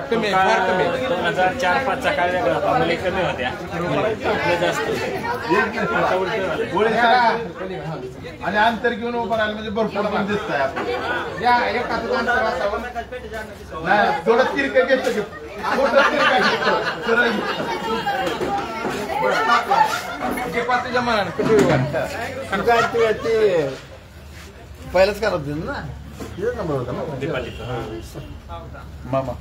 कमी 2004-5चा काळ वेगळा होता, मुली कमी होत्या जास्त आणि अंतर घेऊन उभं राहिलं म्हणजे भरपूर पण दिसत आहे आपल्याला थोडं तिरकं घेतो तुझ्या मनाने पहिलाच करत ना नंबर होता ना मामा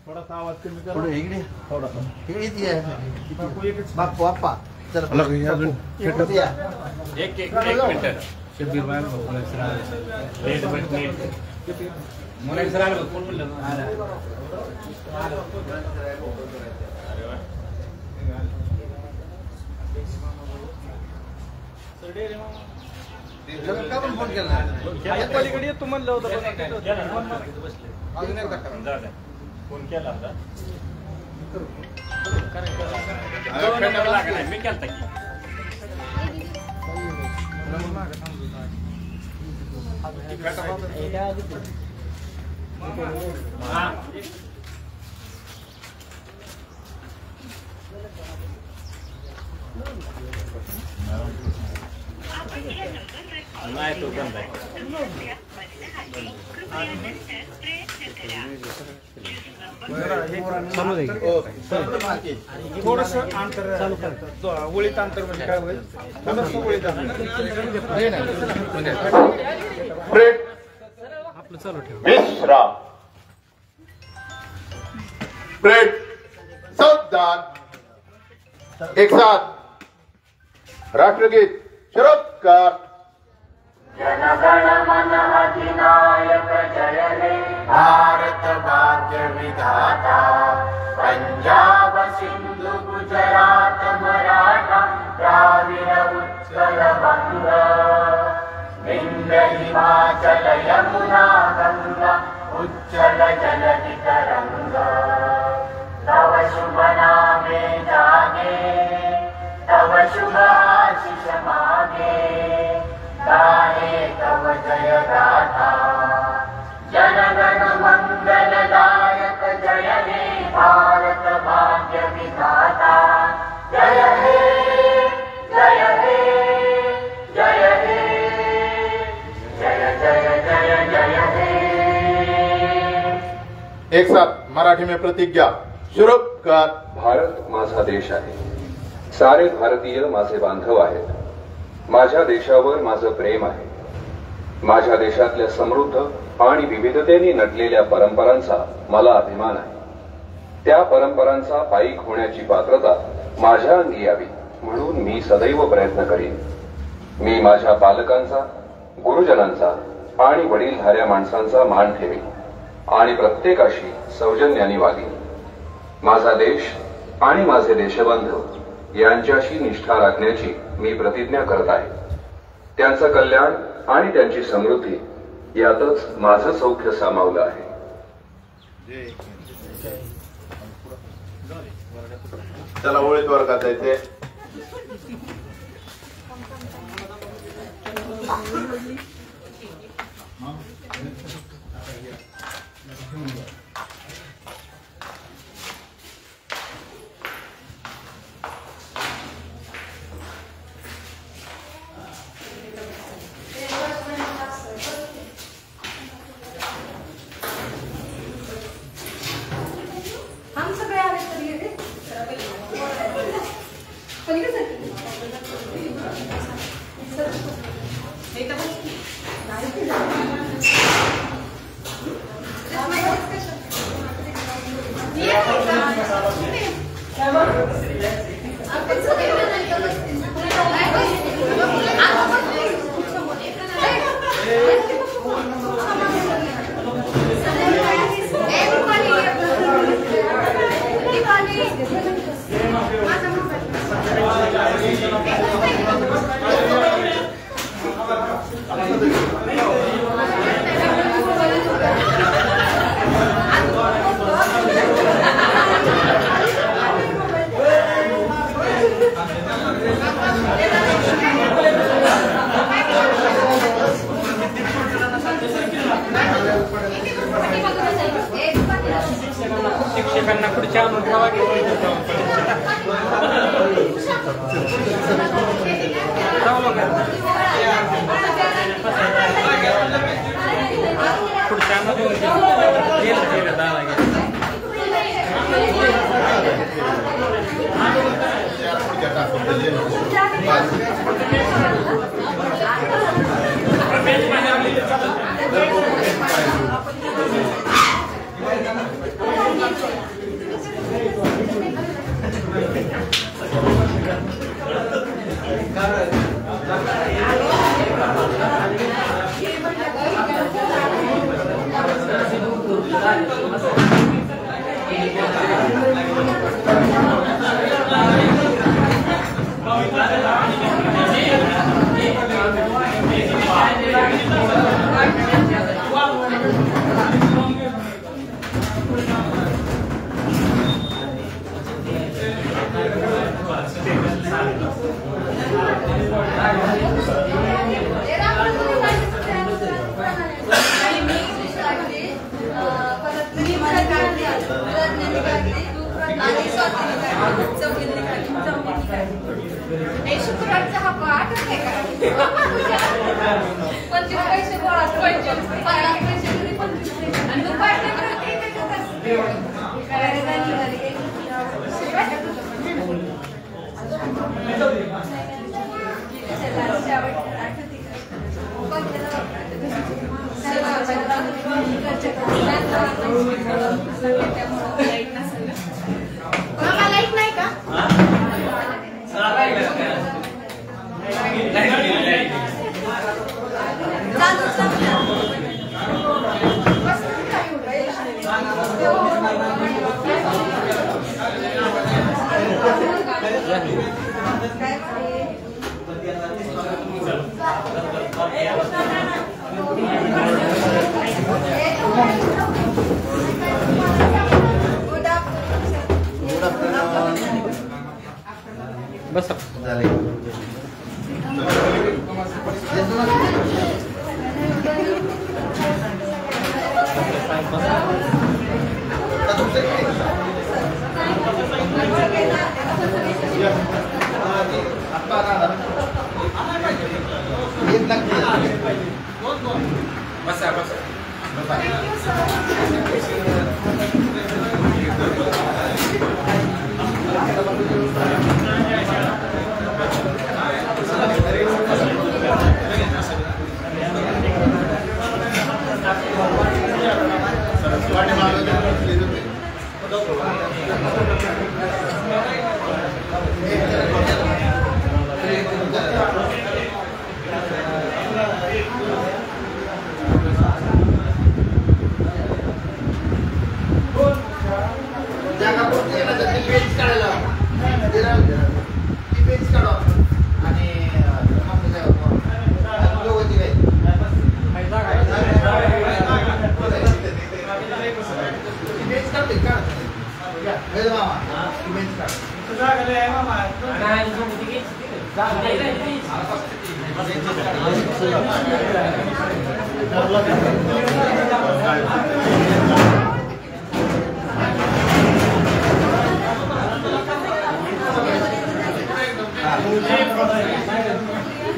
थोडासा आवाज कमी कर इकडे थोडासा इकडे बाप्पा बाप्पा चला एक मिनिट शब्बीर भाई मोने सर आलो कोण बोललं का पण फोन केला पलीकडे तू म्हणलं होतं अजून एकदा फोन केला होता मी केलता की नाही तो बंद आहे थोडस अंतर चालू कर ओळीत अंतर म्हणजे काय होईल थोडस ओळीत आपलं चालू ठेव विश्राम ब्रेड सावधान एक साथ राष्ट्रगीत शुरुकार जनगण मन अधिनायक जय हे भारत भाग्य विधाता पंजाब सिंधु गुजरात मराठा द्राविड उत्कल बंग विंध्य हिमाचल यमुना गंगा उच्चल जलधि तरंग तव शुभ नामे जागे तव शुभ आशीष मागे गाहे तव जय गाथा जनगण मंगलदायक जय हे भारत भाग्य विधाता जय हे जय हे जय हे जय जय जय जय हे। एक साथ मराठी में प्रतिज्ञा शुरू कर। भारत माझा देश आहे, सारे भारतीय माझे बांधव आहेत, माझ्या देशावर माझं प्रेम आहे, माझ्या देशातल्या समृद्ध आणि विविधतेने नटलेल्या परंपरांचा मला अभिमान आहे। त्या परंपरांचा पायीक होण्याची पात्रता माझ्या अंगी यावी म्हणून मी सदैव प्रयत्न करीन। मी माझ्या पालकांचा, गुरुजनांचा आणि वडीलधाऱ्या माणसांचा मान ठेवीन आणि प्रत्येकाशी सौजन्याने वागीन। माझा देश आणि माझे देशबांधव यांच्याशी निष्ठा राखण्याची मी प्रतिज्ञा करत आहे। त्यांचं कल्याण आणि त्यांची समृद्धी यातच माझं सौख्य सामावलं आहे। चला ओळीत वर्गात जायचे। शिक्षकांना पुढच्या आणून ठेवा शुक्रवारचा हा पाठ आहे का? 25 पैसे गोळा 50 पैसे तरी 25 आणि तो पाठ नाही करत की लाईट नाही का? बस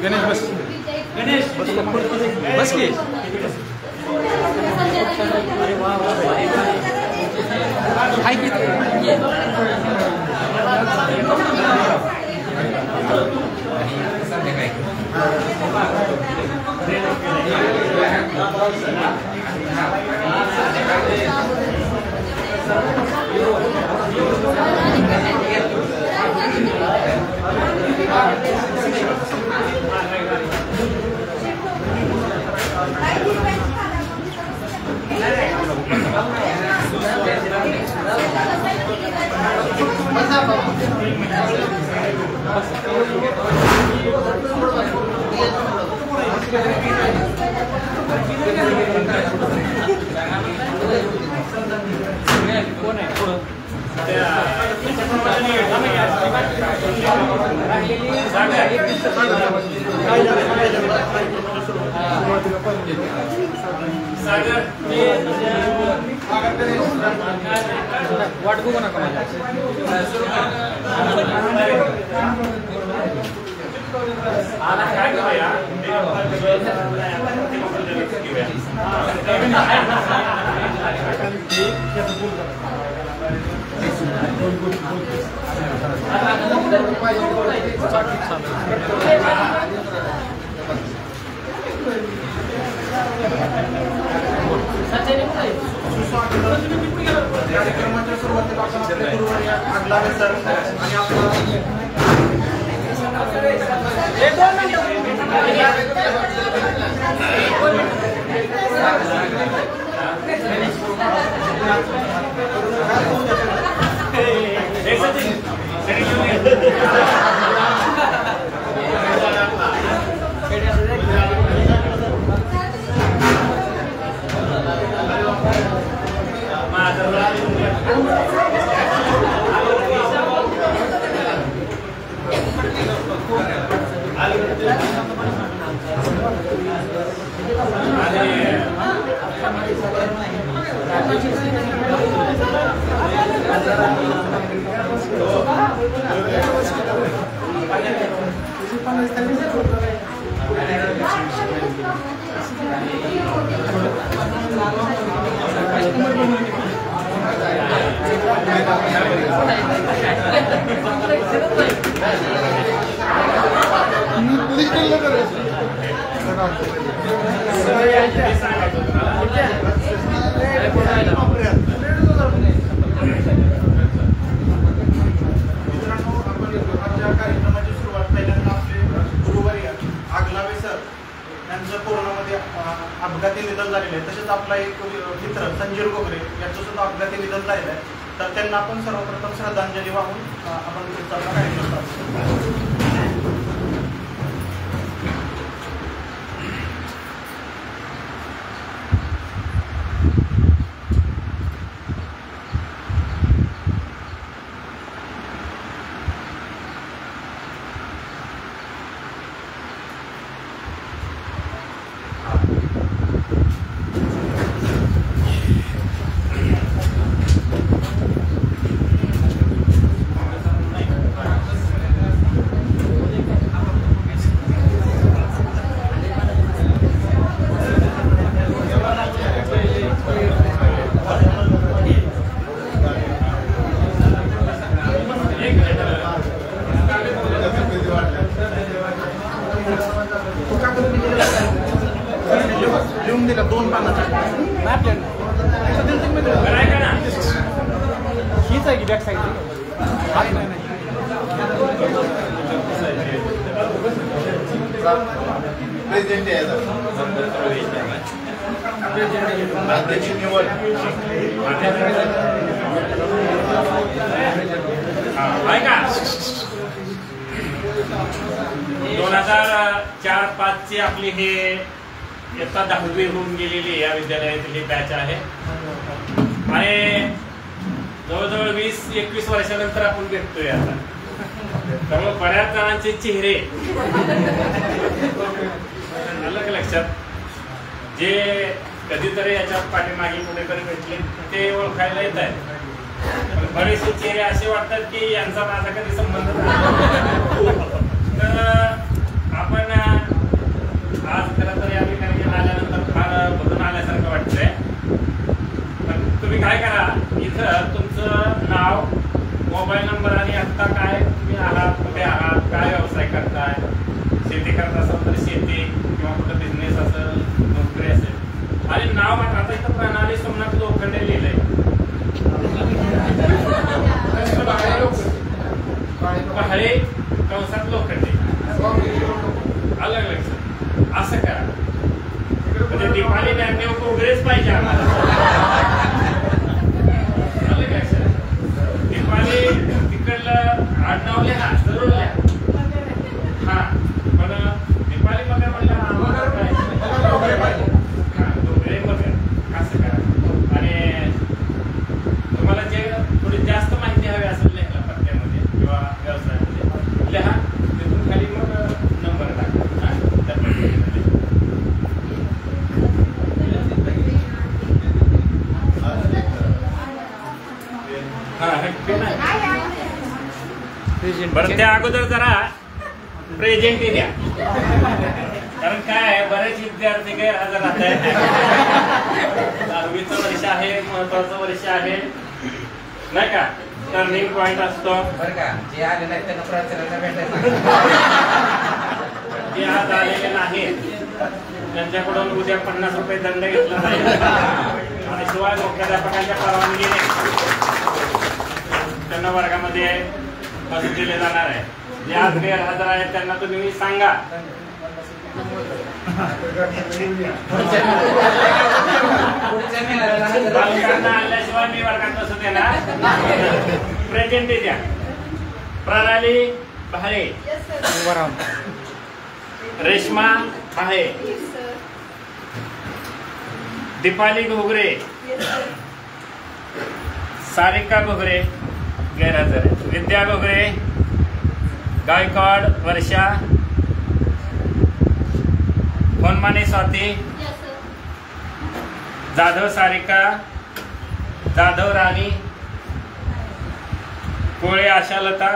गणेश बस गणेश बस की हाय की वाट बघू नका माझ्या कार्यक्रमाच्या सुरुवातीला आपण आपले गुरुवर्य आगलावे सर आणि आपला अपघाती निधन झालेलं आहे. तसेच आपला एक मित्र संजीव गोगरे यांचं सुद्धा अपघाती निधन झालेलं आहे. तर त्यांना आपण सर्वप्रथम श्रद्धांजली वाहून आपण पुढचा कार्यक्रम करतो. लिहून दिला 2 पानाचा हीच आहे की बॅक साईड प्रेझेंट अध्यक्ष निवड 2004-5 ची आपली हे इयत्ता 10वी होऊन गेलेली या विद्यालयातील बॅच आहे आणि जवळजवळ 20-21 वर्षानंतर आपण भेटतोय आता. त्यामुळे बऱ्याच जणांचे चेहरे आलं लक्षात, जे कधीतरी याच्यात पाठीमागे कुठेतरी भेटले ते ओळखायला येत आहे. बरेचसे चेहरे असे वाटतात की यांचा माझा कधी संबंध नाही. तर आपण आज खरं तर या ठिकाणी आल्यानंतर फार बघून आल्यासारखं वाटतंय. पण तुम्ही काय करा, इथं तुमचं नाव, मोबाईल नंबर आणि आत्ता काय तुम्ही आहात, कुठे आहात, काय व्यवसाय किंवा कुठं बिझनेस असेल, नोकरी असेल. आणि नाव मात्र आता इथं प्रणाली सोमनाथ लोखंडे लिहिलंय. पहाळे कंसात लोखंडे अलग लक्षात असं करा. म्हणजे दीपाली ज्ञानदेव कोगरेच पाहिजे आम्हाला. अलग लक्षात. दीपाली तिकडलं आडनाव लिहा, जरूर लिहा. हा पण दीपाली मगर म्हणलं आम्हाला पाहिजे. हा डोंगरे मगर असं करा. आणि तुम्हाला जे थोडी जास्त माहिती हवी असेल लिहायला पत्त्यामध्ये किंवा व्यवसायामध्ये लिहा. तिथून खाली मग नंबर टाका. त्या पद्धतीने बरं. त्या अगोदर जरा प्रेझेंट द्या. कारण काय आहे, बरेच विद्यार्थी गैरहजर राहत आहेत. 10वीचं वर्ष आहे, महत्वाचं वर्ष आहे नाही का. टर्निंग पॉइंट असतो बरं का. जे आले नाही त्यांना प्रचाराला भेटायचं. जे आज आलेले नाहीत त्यांच्याकडून उद्या 50 रुपये दंड घेतला जाईल. आणि शिवाय मुख्याध्यापकांच्या परवानगीने त्यांना वर्गामध्ये बसून दिले जाणार आहे. जे आज गैरहजर आहेत त्यांना तुम्ही सांगा. बालकांना आणल्याशिवाय मी वर्गात बसू देणार. प्रेझेंट द्या. प्रणाली भाळे, रेश्मा भाळे, दीपाली घोगरे, सारिका घोगरे गैरहजर आहे. विद्या घोगरे, गायकवाड वर्षा, होनमाने स्वाती, जाधव सारिका, जाधव राणी, कोळे आशालता,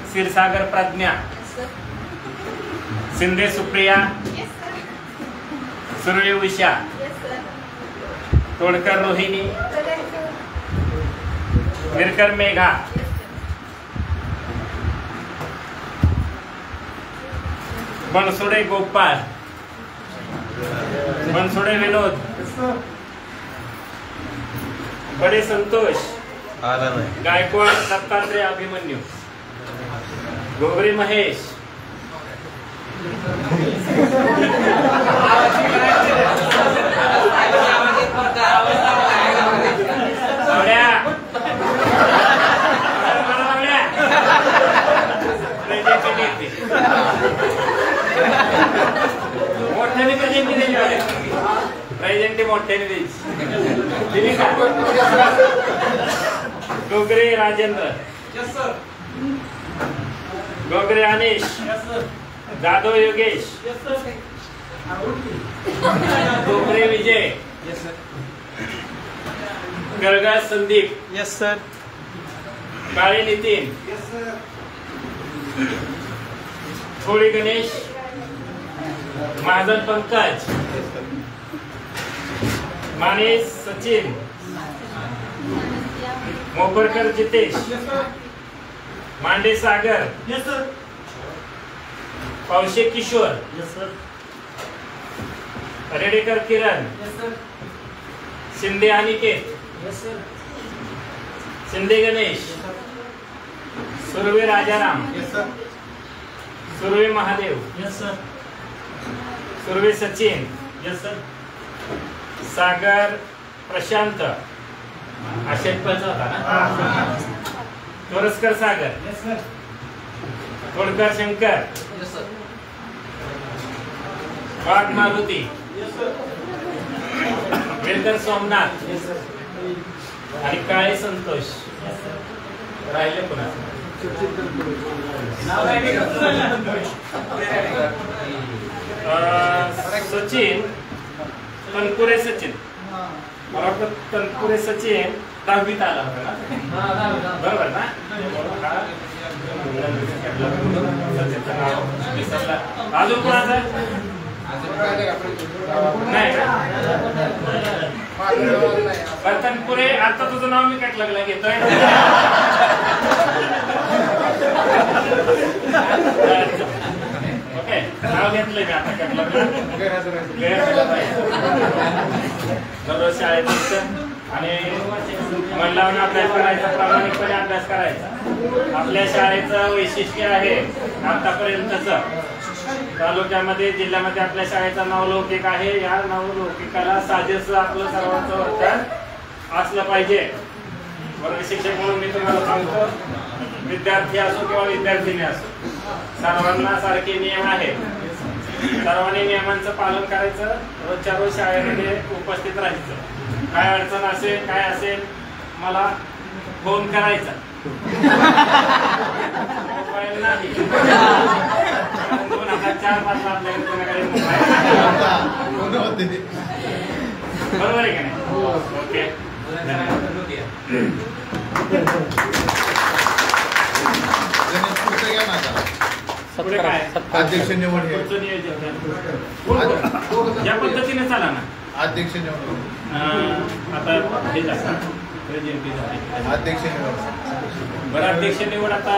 क्षीरसागर प्रज्ञा, शिंदे सुप्रिया, सुरळी उषा, तोडकर रोहिणी, मिरकर मेघा, बनसोडे गोपाळ, बनसोडे विनोद, बडे संतोष, गायकवाड दत्तात्रय अभिमन्यू, घोगरे महेश, मोठ्याने प्रेझेंटी द्यायची. प्रेझेंटी मोठ्याने द्यायची. घोगरे राजेंद्र, घोगरे अनिश, जाधव योगेश, घोगरे विजय, गळगा संदीप, यस सर, काळे नितीन, थोडी गणेश, महाजन पंकज, माने सचिन, मोपरकर जितेश, मांडे सागर, पावशे किशोर, रेडेकर किरण, शिंदे अनिकेत, शिंदे गणेश, सुर्वे राजाराम, सुर्वे महादेव, सुर्वे सचिन, सागर प्रशांत, आशेतपचा होता ना, तोरसकर सागर, तोडकर शंकर, वाघ मारुती, वेलकर सोमनाथ आणि काळे संतोष. राहिले पुन्हा सचिन तनपुरे, सचिन मला वाटतं तनपुरे सचिन 10वीत आला होता ना, बरोबर ना. सचिनचं नाव विसरला. अजून कोणाचं नाही का? तनपुरे आता तुझं नाव मी कॅटलॉगला घेतोय. ओके, नाव नाव घेतलंय मी आता दररोज शाळेत आणि महिलांना अभ्यास करायचा, प्रामाणिकपणे अभ्यास करायचा. आपल्या शाळेचं वैशिष्ट्य आहे आतापर्यंतच तालुक्यामध्ये जिल्ह्यामध्ये आपल्या शाळेचं नावलौकिक आहे. या नावलौकिकाला साजेस आपलं सर्वांचं वर्तन असलं पाहिजे. वर्ग शिक्षक म्हणून मी तुम्हाला सांगतो, विद्यार्थी असो किंवा विद्यार्थिनी असो, सर्वांना सारखे नियम आहेत. सर्वांनी नियमांचं पालन करायचं, रोजच्या रोज शाळेमध्ये उपस्थित राहायचं. काय अडचण असेल काय असेल मला फोन करायचा, मोबाईल नाही. 2004-5 आपल्याकडे कोणाकडे मोबाईल बरोबर आहे का नाही? ओके पुढे काय अध्यक्ष निवड या पद्धतीने चाला ना. अध्यक्ष निवड आता हे अध्यक्ष निवड बरं अध्यक्ष निवड आता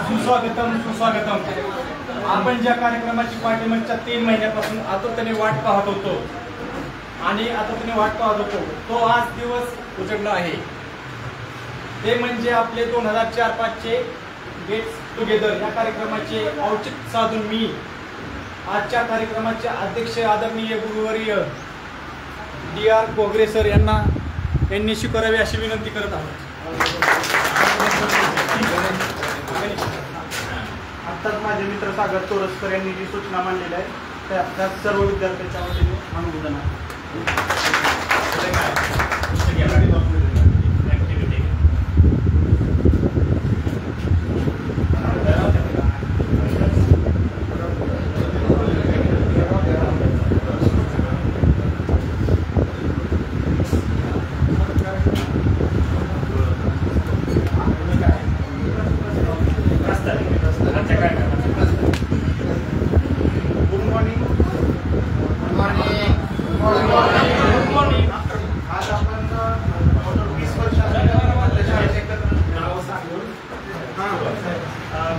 सुस्वागतम सुस्वागतम. आपण ज्या कार्यक्रमाची पाठीमागच्या 3 महिन्यापासून आतुरतेने वाट पाहत होतो आणि आतुरतेने वाट पाहत होतो, तो आज दिवस उजडला आहे. ते म्हणजे आपले 2004-5चे गेट्स टुगेदर या कार्यक्रमाचे औचित्य साधून मी आजच्या कार्यक्रमाचे अध्यक्ष आदरणीय गुरुवर्य DR कोगरे सर यांनी स्वीकारावे अशी विनंती करत आहोत. आत्ताच माझे मित्र सागर तोरसकर यांनी जी सूचना मांडलेल्या आहे त्या सर्व विद्यार्थ्यांच्या वतीने अनुमोदन आहे.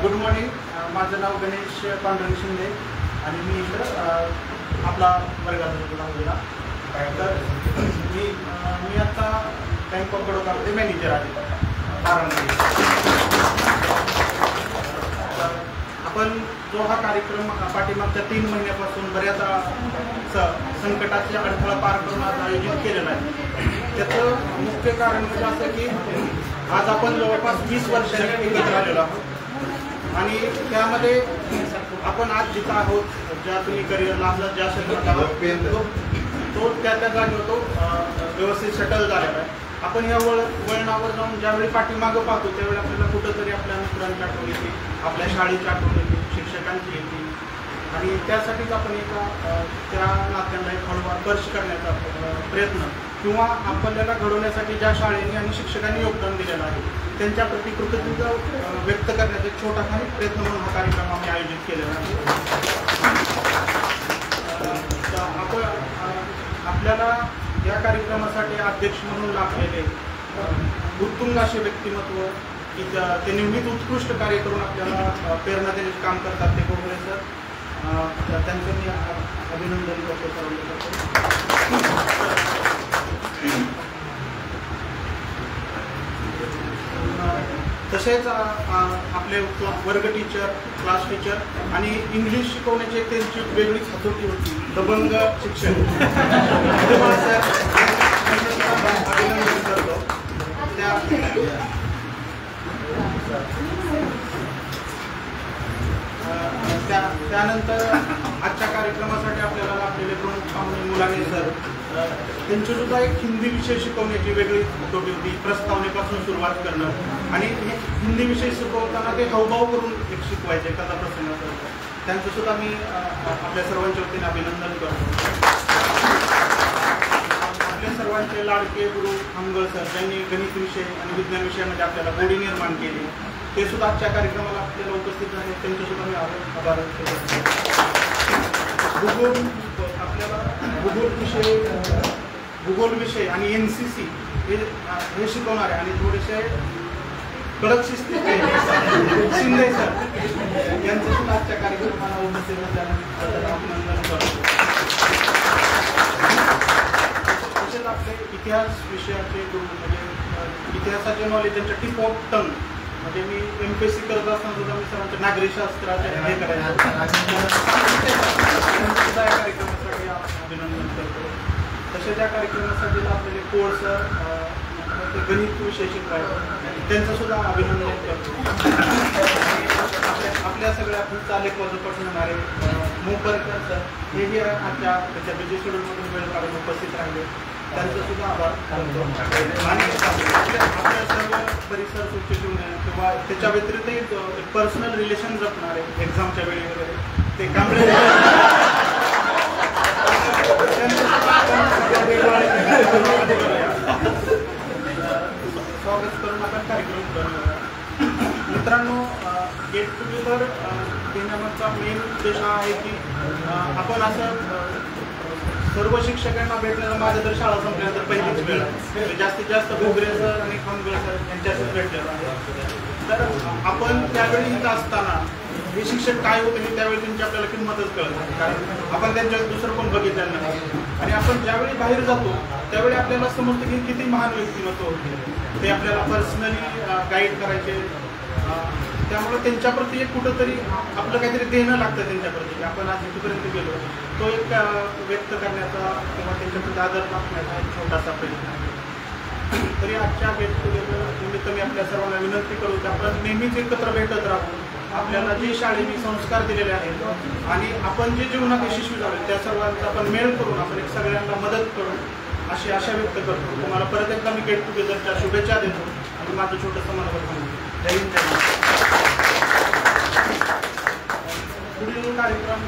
Good morning. माझं नाव गणेश पांडुरंग शिंदे आणि मी इथं आपला वर्गात लावलेला. तर मी आता बँक ऑफ बडोदामध्ये मॅनेजर आहे बारामती. आपण जो हा कार्यक्रम पाठीमागच्या 3 महिन्यापासून बऱ्याच संकटाचे अडथळा पार करून आज आयोजित केलेला आहे. त्याचं मुख्य कारण म्हणजे असं की आज आपण जवळपास 20 वर्षांनी एकत्र आलेलो आहोत आणि त्यामध्ये आपण आज जिथं आहोत, ज्या तुम्ही करिअरला आपला ज्या क्षेत्रात आहोत तो त्या जागेवर तो व्यवस्थित सेटल झालेला आहे. आपण या वळणावर जाऊन ज्यावेळी पाठीमागं पाहतो त्यावेळी आपल्याला कुठंतरी आपल्या मित्रांची आठवण येते, आपल्या शाळेची आठवण येते, शिक्षकांची येते आणि त्यासाठीच आपण त्या नात्यांना एक हळूवार स्पर्श करण्याचा प्रयत्न किंवा आपल्याला घडवण्यासाठी ज्या शाळेने आणि शिक्षकांनी योगदान दिलेलं आहे त्यांच्याप्रती कृतज्ञता व्यक्त करण्याचा एक छोटाखानी प्रयत्न म्हणून हा कार्यक्रम आम्ही आयोजित केलेला आहे. आपण आपल्याला या कार्यक्रमासाठी अध्यक्ष म्हणून लाभलेले उत्तुंग असे व्यक्तिमत्व की ते नेहमीच उत्कृष्ट कार्य करून आपल्याला प्रेरणा देण्याचे काम करतात ते कोगरे सर. त्यांचं मी अभिनंदन करतो. तसेच आपले वर्ग टीचर, क्लास टीचर आणि इंग्लिश शिकवण्याची त्यांची वेगळीच हातोटी होती, दबंग शिक्षण. अभिनंदन करतो. त्यानंतर आजच्या कार्यक्रमासाठी आपल्याला लाभलेले प्रमुख पाहुणे मुलाने सर, त्यांची सुद्धा एक हिंदी विषय शिकवण्याची वेगळी हातोटी होती. प्रस्तावनेपासून सुरुवात करणं आणि हिंदी विषय शिकवताना ते हावभाव करून एक शिकवायचे कथा प्रसंगाचं. त्यांचं सुद्धा मी आपल्या सर्वांच्या वतीने अभिनंदन करतो. आपल्या सर्वांचे लाडके गुरु हमगळ सर, ज्यांनी गणित विषय आणि विज्ञान विषयामध्ये आपल्याला गोडी निर्माण केली, ते सुद्धा आजच्या कार्यक्रमाला आपल्याला उपस्थित झाले. त्यांचे सुद्धा मी आभार व्यक्त करतो. आपल्याला भूगोल विषय भूगोल विषय आणि NCC हे शिकवणारे आणि थोडेसे कडक शिस्तीचे शिंदे सर यांचं सुद्धा आजच्या कार्यक्रमाला उपस्थित असल्याबद्दल अभिनंदन करतो. तसेच आपले इतिहास विषयाचे म्हणजे इतिहासाचे नॉलेज त्यांच्या टिप ऑफ टंग म्हणजे मी MPSC करत असताना सुद्धा मी सरांच्या नागरी शास्त्राचे हे करायचं सुद्धा या कार्यक्रमासाठी अभिनंदन करतो. तसेच या कार्यक्रमासाठी आपले कोळ सर ते गणित विषय शिकवायचे त्यांचं सुद्धा अभिनंदन करतो. आपल्या सगळ्या चालेक वाजोपट होणारे मोपरकर सर हेही आजच्या त्याच्या बिझी शेड्यूलमधून वेळ काढून उपस्थित राहिले त्यांचा सुद्धा आभार करतो. आणि आपल्या सर्व परिसर स्वच्छ ठेवून किंवा त्याच्या व्यतिरिक्त पर्सनल रिलेशन जपणारे एक्झामच्या वेळी वगैरे ते कांबळे स्वागत करून आपण कार्यक्रम करूया. मित्रांनो, गेट टुगेदर घेण्यामागचा मेन उद्देश हा आहे की आपण असं सर्व शिक्षकांना भेटलेलं माझ्या तर शाळा संपल्यानंतर पहिलीच वेळ आहे. जास्तीत जास्त भोगरे सर आणि खामगळे सर यांच्याशीच भेटलेलं आहे. तर आपण त्यावेळी इथं असताना हे शिक्षक काय होते हे त्यावेळी त्यांची आपल्याला किंमतच कळत नाही, कारण आपण त्यांच्यात दुसरं कोण बघितलेलं नाही. आणि आपण ज्यावेळी बाहेर जातो त्यावेळी आपल्याला समजतं की किती महान व्यक्तिमत्व होते ते आपल्याला पर्सनली गाईड करायचे. त्यामुळे त्यांच्याप्रती एक कुठंतरी आपलं काहीतरी देणं लागतं त्यांच्याप्रती की आपण आज इथपर्यंत गेलो तो एक व्यक्त करण्याचा किंवा त्यांच्याप्रती आदर दाखवण्याचा एक छोटासा प्रयत्न आहे. तरी आजच्या गेट टुगेदर निमित्त मी आपल्या सर्वांना विनंती करू की आपण नेहमीच एकत्र भेटत राहू. आपल्याला जे शाळेने संस्कार दिलेले आहेत आणि आपण जे जीवनात यशस्वी झाले त्या सर्वांचा आपण मेळ करून आपण एक सगळ्यांना मदत करू अशी आशा व्यक्त करतो. तुम्हाला परत एकदा मी गेट टुगेदरच्या शुभेच्छा देतो आणि माझं छोटंसं मनोगत सांगतो. जय हिंद, जय महाराष्ट्र. पुढील कार्यक्रम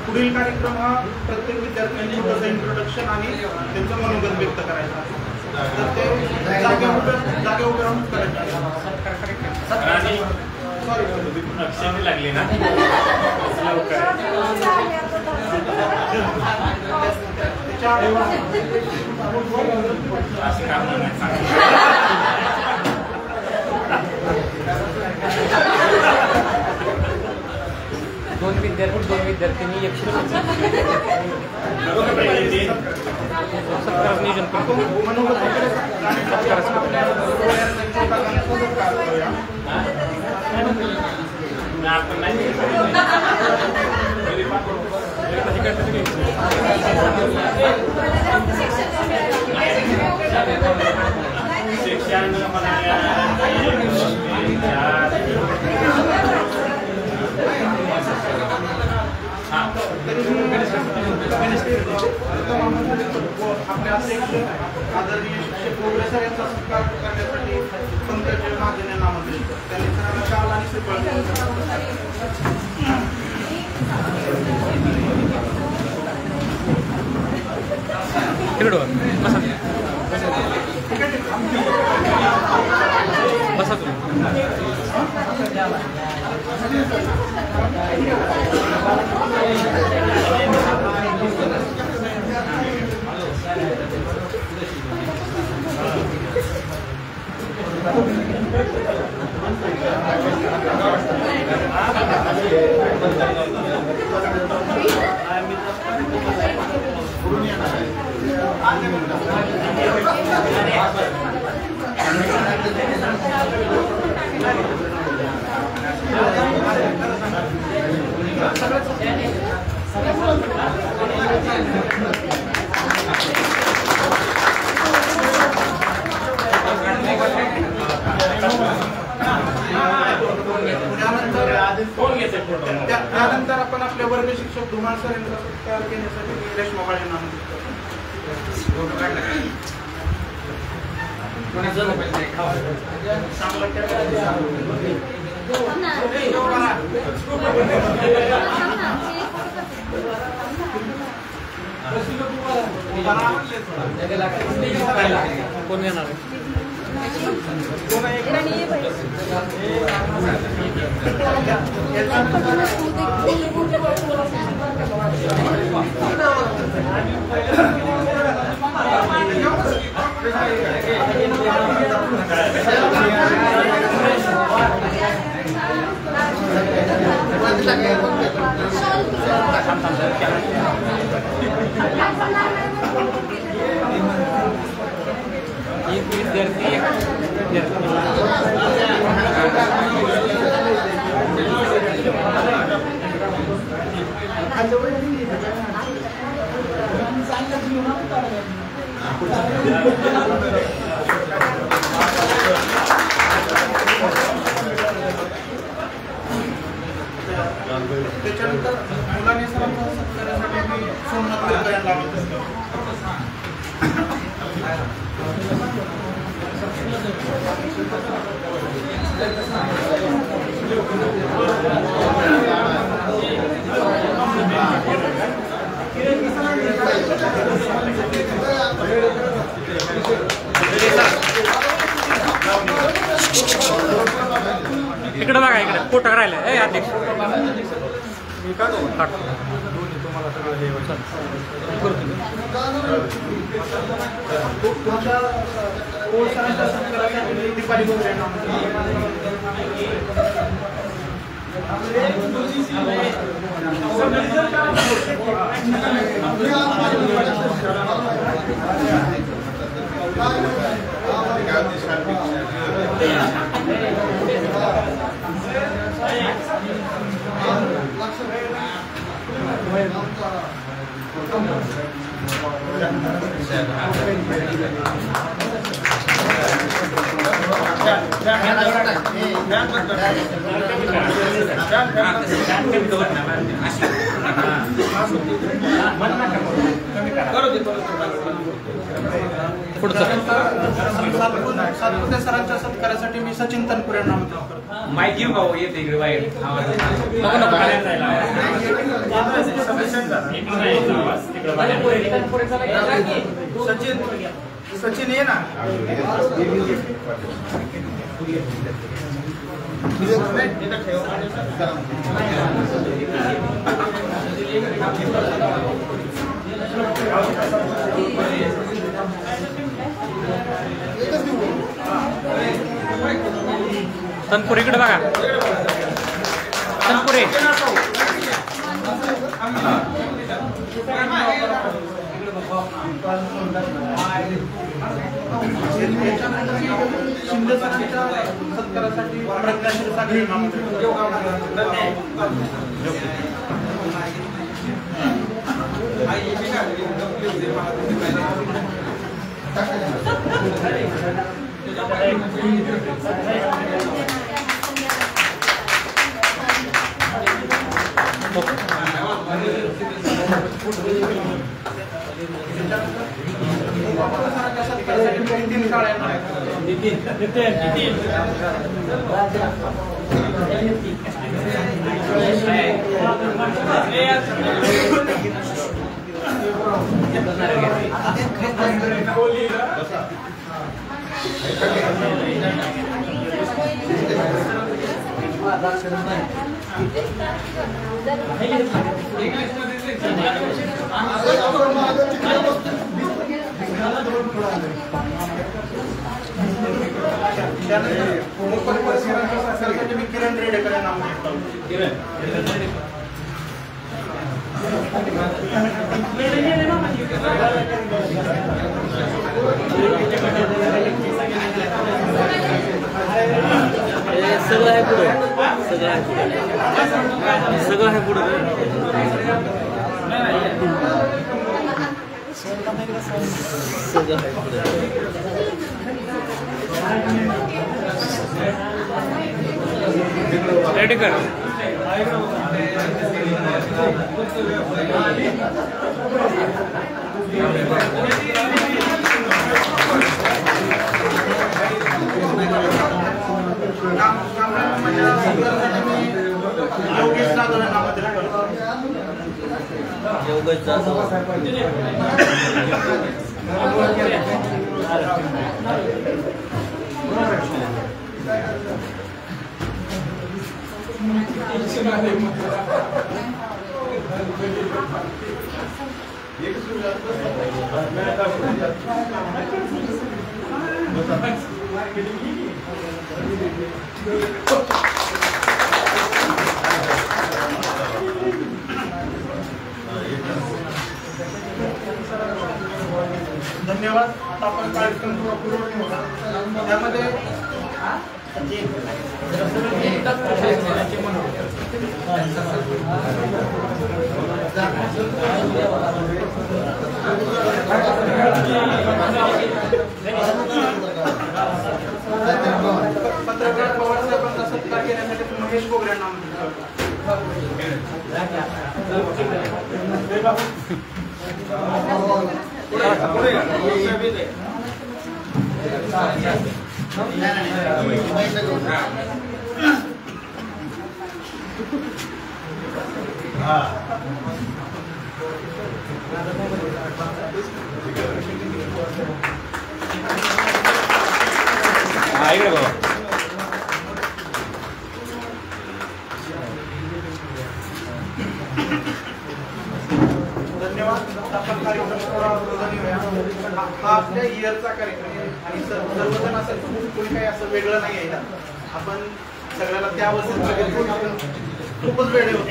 पुढील कार्यक्रम हा प्रत्येक विद्यार्थ्यांनी छोटंसं इंट्रोडक्शन आणि त्यांचं मनोगत व्यक्त करायचं आहे. तर ते जागे उभे राहून करायचं. सॉरी लागली ना असं काम नाही. दोन विद्यार्थ्यांनी 170 नियोजन करतो. शिक्षण आपल्या आदरणीय शिक्षक भोगरे सर यांचा सत्कार करण्यासाठी पंकज महाजन यांना आमंत्रित करतो. त्यांनी सरांना शाल आणि श्रीफळ बसा त्यानंतर आपण आपल्या वर्ग शिक्षक धुमाळ सर यांचा सत्कार घेण्यासाठी रेश्मा बाळ यांना आमंत्रित करतो. कोण येणार याच्यानंतर एक विद्यार्थी एक त्याच्यानंतर मुलांनी सरांचा सत्कारासाठी मी सोमनाथ विद्यालयाला लावलं इकडे बघा इकडे फोटो राहिला ए अध्यक्ष मी का दोन्ही तुम्हाला सगळं हे सरांच्या सत्कारासाठी दीपाली बोबडे सातपुते सरांच्या सत्कारासाठी मी सचिन तनपुरे यांना आमंत्रित करतो. माहिती घेऊ का येते इकडे बाहेर सचिन ये ना. तनपुरे इकडे बघा तनपुरे शिंदे सरांच्या सत्कारासाठी प्रज्ञाशील सागरी आमंत्रित मी किरण रेडेकर यांना सगळं आहे पुढे सगळं आहे पुढे सगळं आहे पुढे सगळं आहे पुढे रेडी कर योगेश जाधव यांना आमंत्रित करतो. योगेश जाधव धन्यवाद. आता आपण कार्यक्रम पूर्ण ठेवला. त्यामध्ये पत्रकार पवार साहेबांचा सत्कार केल्यासाठी महेश बोगरे यांना इकडे बघा. धन्यवाद. आपण कार्यक्रम हा आपल्या इयरचा कार्यक्रम आहे आणि सर्वजण असं कोणी काही असं वेगळं नाही आहे. आपण सगळ्याला त्या खूपच वेळ होतो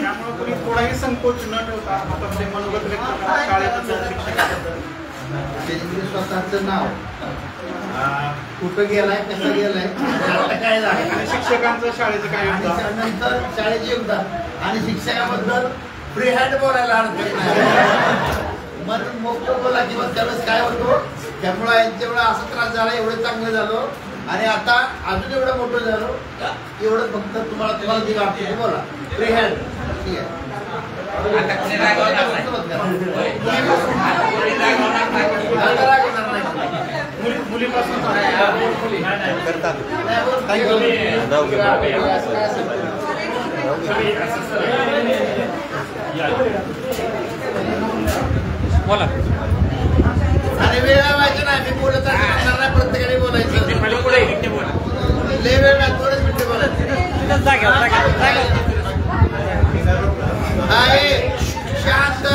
त्यामुळे कोणी थोडाही संकोच न ठेवता आपण ते मनोगत व्यक्त करा शाळेबद्दल शिक्षकाबद्दल. स्वतःचं नाव कुठं गेलाय कसं गेलाय काय झालं आणि शिक्षकांचं शाळेचं काय योगदान नंतर शाळेचे योगदान आणि शिक्षकाबद्दल फ्री हँड बोलायला हरकत नाही. मन मोकळं बोला किंवा त्यावेळेस काय होतो त्यामुळे यांच्यामुळे असं त्रास झाला एवढं चांगलं झालो आणि आता अजून एवढं मोठं झालो एवढं फक्त तुम्हाला जे वाटतं बोला फ्री हँड. ठीक आहे. मुलीपासून बोला. आणि वेळ व्हायचं नाही मी बोलत नाही प्रत्येकाने बोलायचं लय वेळ नाही थोडंच मिनिटं बोलायचं आहे शांत.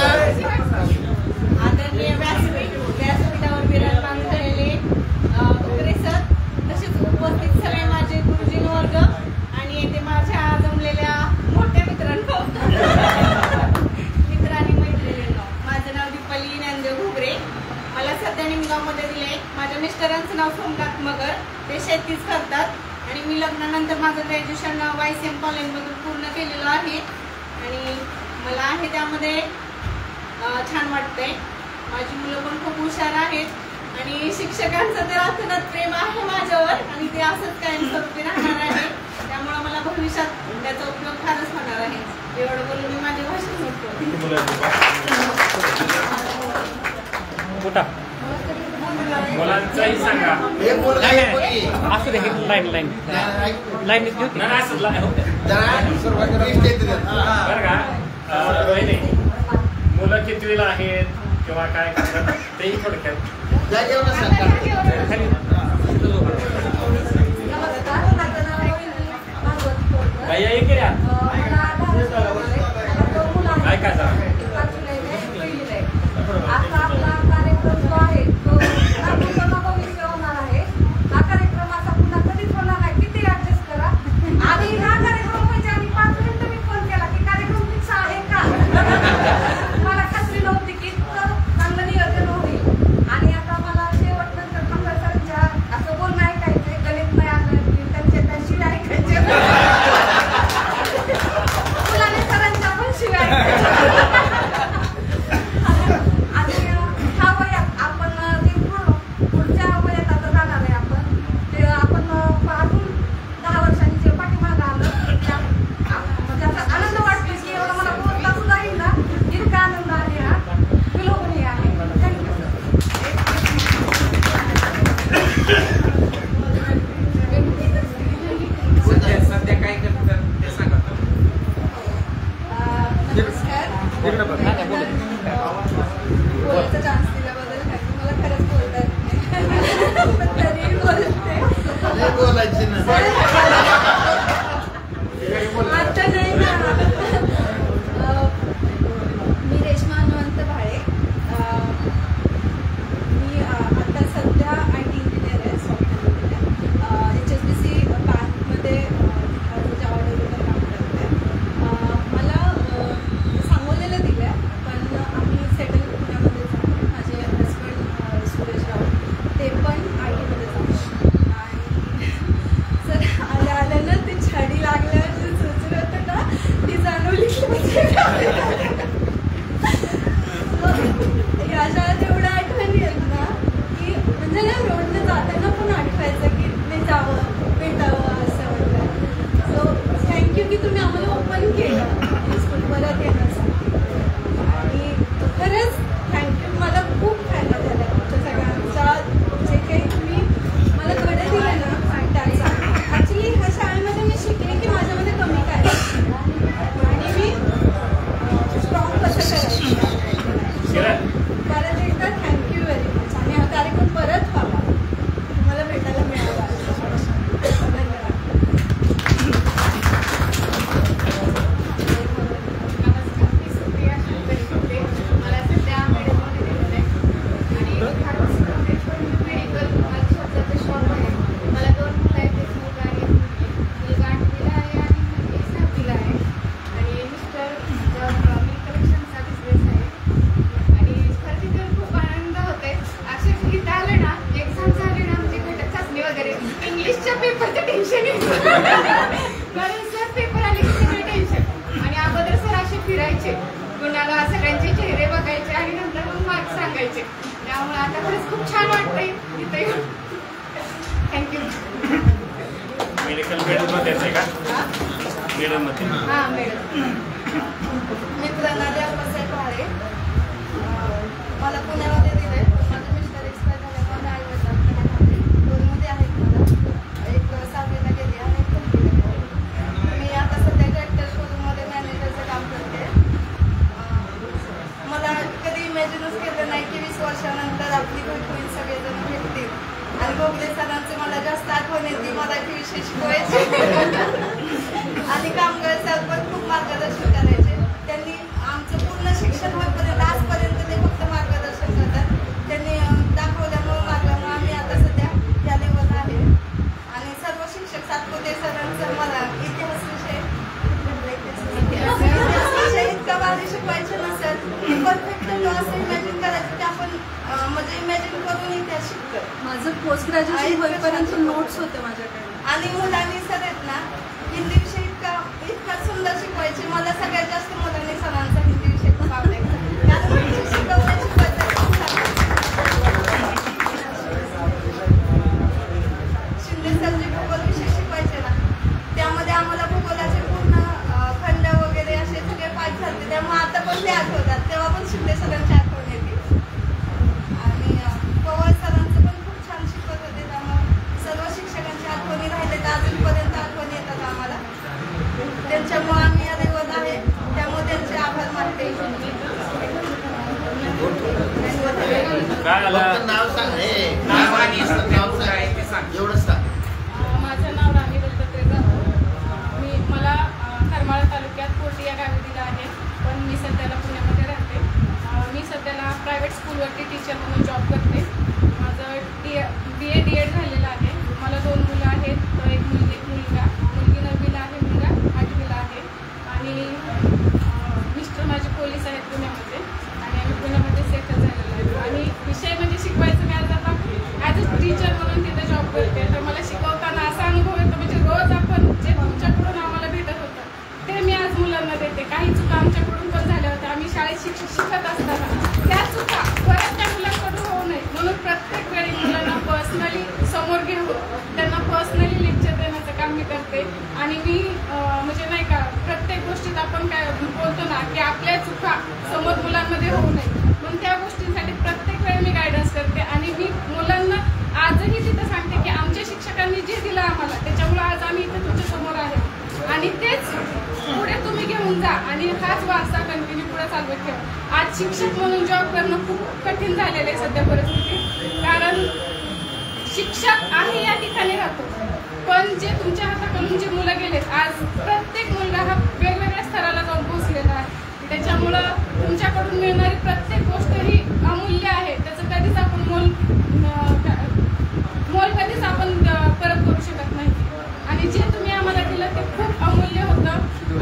आदरणीय व्यासपीठावर विराजमान झालेले वगैरे सर तसेच उपस्थित सगळे माझे गुरुजीन वर्ग आणि येथे माझ्या जमलेल्या मोठ्या मित्रांनो मित्रांनी मैत्रिणींनो माझं नाव दीपाली ज्ञानदेव घुगरे. मला सध्या निमगावमध्ये दिले. माझ्या मिस्टरांचं नाव सोमनाथ मगर. ते शेतीच करतात आणि मी लग्नानंतर माझं ग्रॅज्युएशन YCM कॉलेजमधून पूर्ण केलेलं आहे आणि मला आहे त्यामध्ये छान वाटतंय. माझी मुलं पण खूप हुशार आहेत आणि शिक्षकांचं तर अतोनात प्रेम आहे माझ्यावर आणि ते असंच कायमस्वरूपी राहणार आहे. त्यामुळे मला भविष्यात त्याचा उपयोग फारच होणार आहे. एवढं बोलून मी माझे भाषण कुठं मुलांचाही सांगा. असू दे लाईन लाईन लाईन बरं का. मुलं कितवीला आहेत किंवा काय करतात तेही थोडक्यात भैया एक काय काय झालं. आता आपला कार्यक्रम जो आहे तो भविष्य होणार आहे. हा कार्यक्रम असा पुन्हा कधीच होणार नाही. किती ऍडजस्ट करा. आधी हा कार्यक्रम म्हणजे आम्ही 5 मिनिटं मी फोन केला की कार्यक्रम फिक्स आहे का. मला खात्री नव्हती की इतकं चांगलं नियोजन होईल आणि आता मला शेवट नंतर खंबळ सरांच्या असं बोलणं ऐकायचंय. गणित नाही आलं की त्यांच्या शिव्या ऐकायच्या. मुलाने सरांच्या पण शिव्या ऐकायच्या. ह्या शाळेत एवढ्या आठवणी आहेत ना की म्हणजे ना रोडने जाताना पण आठवायचं की नाही जावं भेटावं असं वाटतं. सो थँक्यू की तुम्ही आम्हाला ओपन केलं स्कूल परत येण्यासाठी. आणि खरंच थँक्यू, मला खूप फायदा झाला तुमच्या सगळ्यांचा. जे काही तुम्ही मला धडे दिले ना त्याचा. ॲक्च्युली ह्या शाळेमध्ये मी शिकले की माझ्यामध्ये कमी काय आणि मी स्ट्रॉंग कसं करायचं. परत एकदा थँक्यू व्हेरी मच. आणि हा कार्यक्रम परत व्हावा, तुम्हाला भेटायला मिळावा. धन्यवाद. नमस्कार, मी सुप्रिया शंकरी कुटे. मला सध्या मेडिकलमध्ये दिलेलं आहे आणि फार्मसी मेडिकल माझं स्वतःचं शॉप आहे. मला 2 मुलं आहेत, एक मुलगा आणि एक मुलगी. मुलगा 8वीला आहे आणि मुलगी 7वीला आहे. आणि मिस्टर मिल्क कलेक्शनचा बिझनेस आहे. आणि खरं तिथे खूप आनंद होते. अक्षरशः इथं आलं ना, एक्झाम झाली ना, म्हणजे घटक चाचणी वगैरे इंग्लिशच्या पेपरचं टेन्शन येतं. कारण सर पेपर आले की सगळे टेन्शन. आणि अगोदर सर असे फिरायचे, कुणाला सगळ्यांचे चेहरे बघायचे आणि नंतर मग मार्क्स सांगायचे. त्यामुळे आता खरंच खूप छान वाटतंय इथे. थँक्यू. मेडिकल मध्येच आहे का? मध्ये हां मॅडम. मित्रांना द्यापासाहेब भारे. मला पुण्यामध्ये दिले. माझे मिस्टर एक्सपायर झाल्यामुळे आई-वडिलांकडे 2 आहेत मला. एक 7वीला गेली आणि एक 1वीला गेली. मी आता सध्या ट्रॅक्टर शोरूममध्ये मॅनेजरचं काम करते. मला कधी इमॅजिनच केलं नाही की 20 वर्षानंतर आपली भेट होईल, सगळेजण भेटतील. आणि गोगले सरांचं मला जास्त आठवण येते. मराठी विषय शिकवायचे आणि कामगार सर पण खूप मार्गदर्शन करायचे. त्यांनी आमचं पूर्ण शिक्षण होईपर्यंत आजपर्यंत ते फक्त मार्गदर्शन करतात. त्यांनी दाखवल्यामुळे मार्गामुळे आम्ही आता सध्या या लेवलला आहे. आणि सर्व शिक्षक सातपुते सरांचं मला इतिहास विषय इतका भारी शिकवायचे ना सर की परफेक्ट असं इमॅजिन करायचं की आपण म्हणजे इमॅजिन करून इतिहास शिकतो. माझं पोस्ट ग्रॅज्युएशन होईपर्यंत नोट्स होते माझ्याकडे. आणि मुलांनी सर आहेत ना हिंदी विषय इतका सुंदर शिकवायचे. मला सगळ्यात जास्त मुलांनी सरांचा हिंदी विषय खूप आवडायचा. कारण शिकवण्याची पद्धत खूप छान. शिंदे सर जे भूगोल विषय शिकवायचे ना त्यामध्ये आम्हाला भूगोलाचे पूर्ण खंड वगैरे असे सगळे पाठ झाले. त्यामुळे आता पण ते आठवतात. तेव्हा पण शिंदे सरांची आठवण येते. आणि पवार सरांचं पण खूप छान शिकवत होते. त्यामुळे सर्व शिक्षकांची आठवणी राहिले तर अजूनपर्यंत आठवणी येतात आम्हाला. त्यांच्यामुळे आम्ही या लेवल आहे. त्यामुळे त्यांचे आभार मानते. नाव सांग. एवढंच सांग. माझं नाव राणी दत्तात्रय जाधव. मला करमाळा तालुक्यात कोटी या गावी दिलं आहे, पण मी सध्याला पुण्यामध्ये राहते. मी सध्याला प्रायव्हेट स्कूलवरती टीचर म्हणून जॉब करते. माझं BA DED झालेलं आहे. मला 2 मुलं आहेत, एक मुलगी एक मुलगा. मुलगी 9वीला आहे, मुलगा 8वीला आहे. आणि मिस्टर माझे पोलीस आहेत पुण्यामध्ये आणि आम्ही पुण्यामध्ये सेटल झालेलो आहे. आणि विषय म्हणजे शिकवायचं मी आज आता ॲज अ टीचर म्हणून तिथे जॉब करते. तर मला शिकवताना असा अनुभव येतो म्हणजे रोज आपण जे तुमच्याकडून आम्हाला भेटत होतं ते मी आज मुलांना देते. काही चुका आमच्याकडून पण झाल्या होत्या. आम्ही शाळेत शिकत असताना त्या चुका परत त्या मुलांकडून होऊ नये म्हणून प्रत्येक वेळी मुलांना पर्सनली समोर घेऊन त्यांना पर्सनली लेक्चर देण्याचं काम मी करते. आणि मी म्हणजे नाही का प्रत्येक गोष्टीत आपण काय बोलतो ना की आपल्या चुका समोर मुलांमध्ये होऊ नये म्हणून त्या गोष्टींसाठी प्रत्येक वेळी मी गायडन्स करते. आणि मी मुलांना आजही तिथं सांगते की आमच्या शिक्षकांनी जे दिलं आम्हाला त्याच्यामुळे आज आम्ही इथे तुमच्या समोर आहे. आणि तेच पुढे तुम्ही घेऊन जा आणि हाच वारसा कंटिन्यू पुढे चालवत ठेवा. आज शिक्षक म्हणून जॉब करणं खूप कठीण झालेलं आहे सध्या परिस्थितीत. कारण शिक्षक आहे या ठिकाणी राहतो, पण जे तुमच्या हाताकडून जे मुलं गेलेत आज प्रत्येक मुलगा हा वेगवेगळ्या स्तराला जाऊन पोहोचलेला आहे. त्याच्यामुळं तुमच्याकडून मिळणारी प्रत्येक गोष्ट ही अमूल्य आहे. त्याचं कधीच आपण मोल कधीच आपण परत करू शकत नाही. आणि जे तुम्ही आम्हाला दिलं ते खूप अमूल्य होतं.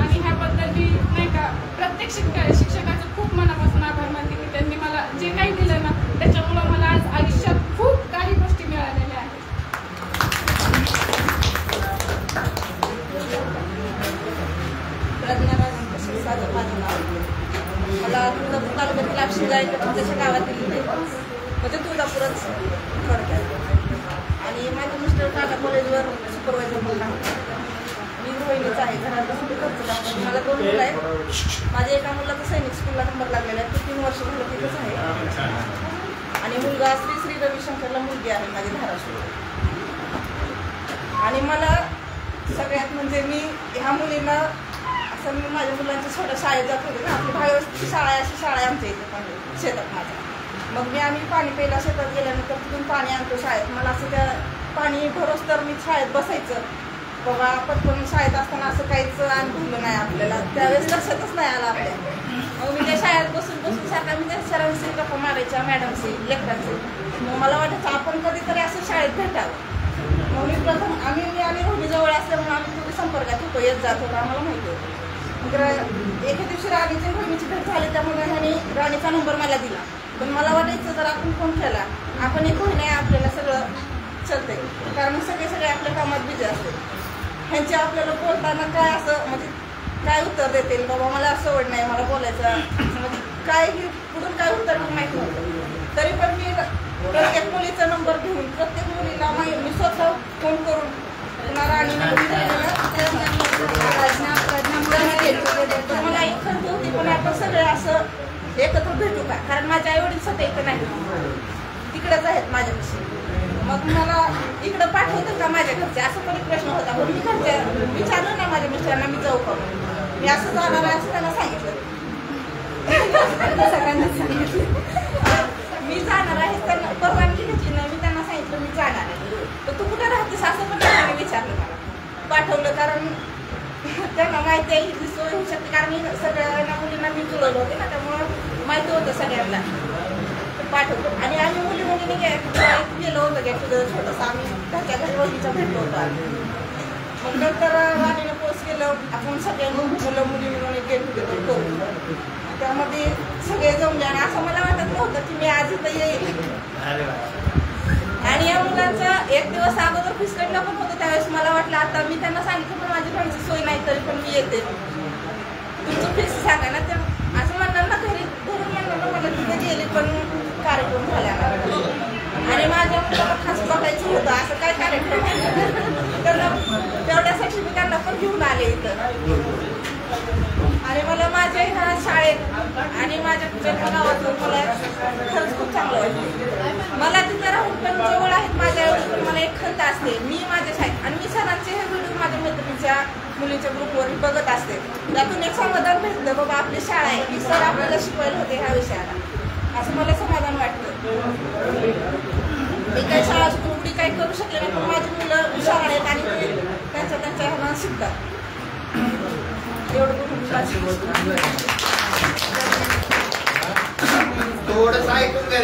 आणि ह्याबद्दल मी नाही का प्रत्येक शिक्षकाचं खूप मनापासून आभार मानते की त्यांनी मला जे काही दिलं ना त्याच्यामुळं मला आज आयुष्यात खूप काही गोष्टी मिळालेल्या आहेत. प्रज्ञा सागर माझं नाव. मला तुळजापूर तालुक्यातील आपशिंगा त्याच्या गावातील म्हणजे तुळजापूरच थोडक्यात. आणि माझं मिस्टर टाटा कॉलेजवर सुपरवायझर म्हणून आहे. मी गृहिणीच आहे. घरात बसून ते खर्च लागतो. मला 2 मुलं आहेत. माझ्या एका मुलाचा सैनिक स्कूलला नंबर लागलेला आहे. तो 3 वर्ष झालं तिथंच आहे. आणि मुलगा श्री रविशंकरला मुलगी आहे माझी धाराशिव. आणि मला सगळ्यात म्हणजे मी ह्या मुलींना असं मी माझ्या मुलांच्या छोट्या शाळेत जात होते ना. आपली भागाची शाळा आहे, अशी शाळा आहे आमच्या इथे पण शेतात माझ्या. मग आम्ही पाणी प्यायला शेतात गेल्यानंतर तिथून पाणी आणतो शाळेत. मला असं त्या पाणी भरोस तर मी शाळेत बसायचं. बाबा पटकन शाळेत असताना असं काहीच अनुभवलं नाही आपल्याला. त्यावेळेस लक्षातच नाही आलं आपल्या. मग मी त्या शाळेत बसून सारखा मी त्या सरांशी गप्पा मारायच्या, मॅडमशी, लेकरांशी. मग मला वाटायचं आपण कधीतरी असं शाळेत भेटावं. मग मी प्रथम आम्ही रोहिणीजवळ असल्यामुळे आम्ही थोडी संपर्कात होतो, येत जात होतो, आम्हाला माहिती होतं. मग एके दिवशी राणीची रोहिणीची भेट झाली. त्यामुळे ह्याने राणीचा नंबर मला दिला. पण मला वाटायचं जर आपण फोन केला आपण एक होईना आपल्याला सगळं चलतंय. कारण सगळे आपल्या कामात बिझी असते. ह्यांची आपल्याला बोलताना काय असं म्हणजे काय उत्तर देते बाबा मला सवड नाही मला बोलायचं म्हणजे काय कुठून काय उत्तर माहीत नव्हतं. तरी पण मी प्रत्येक मुलीचा नंबर घेऊन प्रत्येक मुलीला मी स्वतः फोन करून पुन्हा राणीला मला एक खंत होती पण आपण सगळे असं एकत्र भेटू का. कारण माझ्या आईवडील सध्या इथं नाही, तिकडेच आहेत माझ्यापाशी. मग मला इकडं पाठवतं का माझ्या घरचे असं पण एक प्रश्न होता. पण मी घरच्या विचारलं ना माझ्या मिस्टरांना मी जाऊ का मी असं जाणार आहे असं त्यांना सांगितलं. सगळ्यांना सांगितलं मी जाणार आहे. त्यांना परवानगी घेतली नाही. मी त्यांना सांगितलं मी जाणार आहे. तर तू कुठे राहतेस असं पण त्यांना विचारलं. मला पाठवलं कारण त्यांना माहिती आहे ही सोय होऊ शकते. कारण मी सगळ्यांना मुलींना मी जुळवलं होते ना त्यामुळं माहिती होतं सगळ्यांना. पाठवतो आणि आम्ही मुली गेलो होतो गेट टुगेदर छोटंसं. आम्ही घरच्या घरी रोहिणीचा भेटलो होतो. मग नंतर राणीनं पोस्ट केलं आपण सगळे मुलं मुली मिळून एक गेट टुगेदर करू. त्यामध्ये सगळे जमले आणि असं मला वाटत नव्हतं की मी आज इथं येईल. आणि या मुलांचं 1 दिवस अगोदर फिसकटलं पण होतं. त्यावेळेस मला वाटलं आता मी त्यांना सांगितलं पण माझी घरची सोय नाही तरी पण मी येते तुमचं फिक्स सांगा ना. ते असं म्हणणार ना घरून म्हणणार ना मला तिथे गेली पण कार्यक्रम झाला आणि माझ्या मुलाला खास बघायचं होतं असं काय कार्यक्रम त्यांना तेवढ्यासाठी मी त्यांना पण घेऊन आले इथं. आणि मला माझ्या ह्या शाळेत आणि माझ्या जन्मगावातून मला खरंच खूप चांगलं वाटतं. मला तिथं राहून पण जवळ आहेत माझ्या पण मला एक खंत असते मी माझ्या शाळेत आणि मी सरांचे हे व्हिडिओ माझ्या मैत्रिणीच्या मुलीच्या ग्रुपवर बघत असते. त्यातून एक समाधान भेटलं बाबा आपली शाळा आहे की सर आपल्याला शिकवायला होते ह्या विषयाला असं मला समाधान वाटतं. मी काही शाळा कुठली काही करू शकले नाही पण माझी मुलं हुशार आहेत आणि ते त्यांच्या ह्याला शिकतात. एवढं थोडंसं ऐकून घ्या.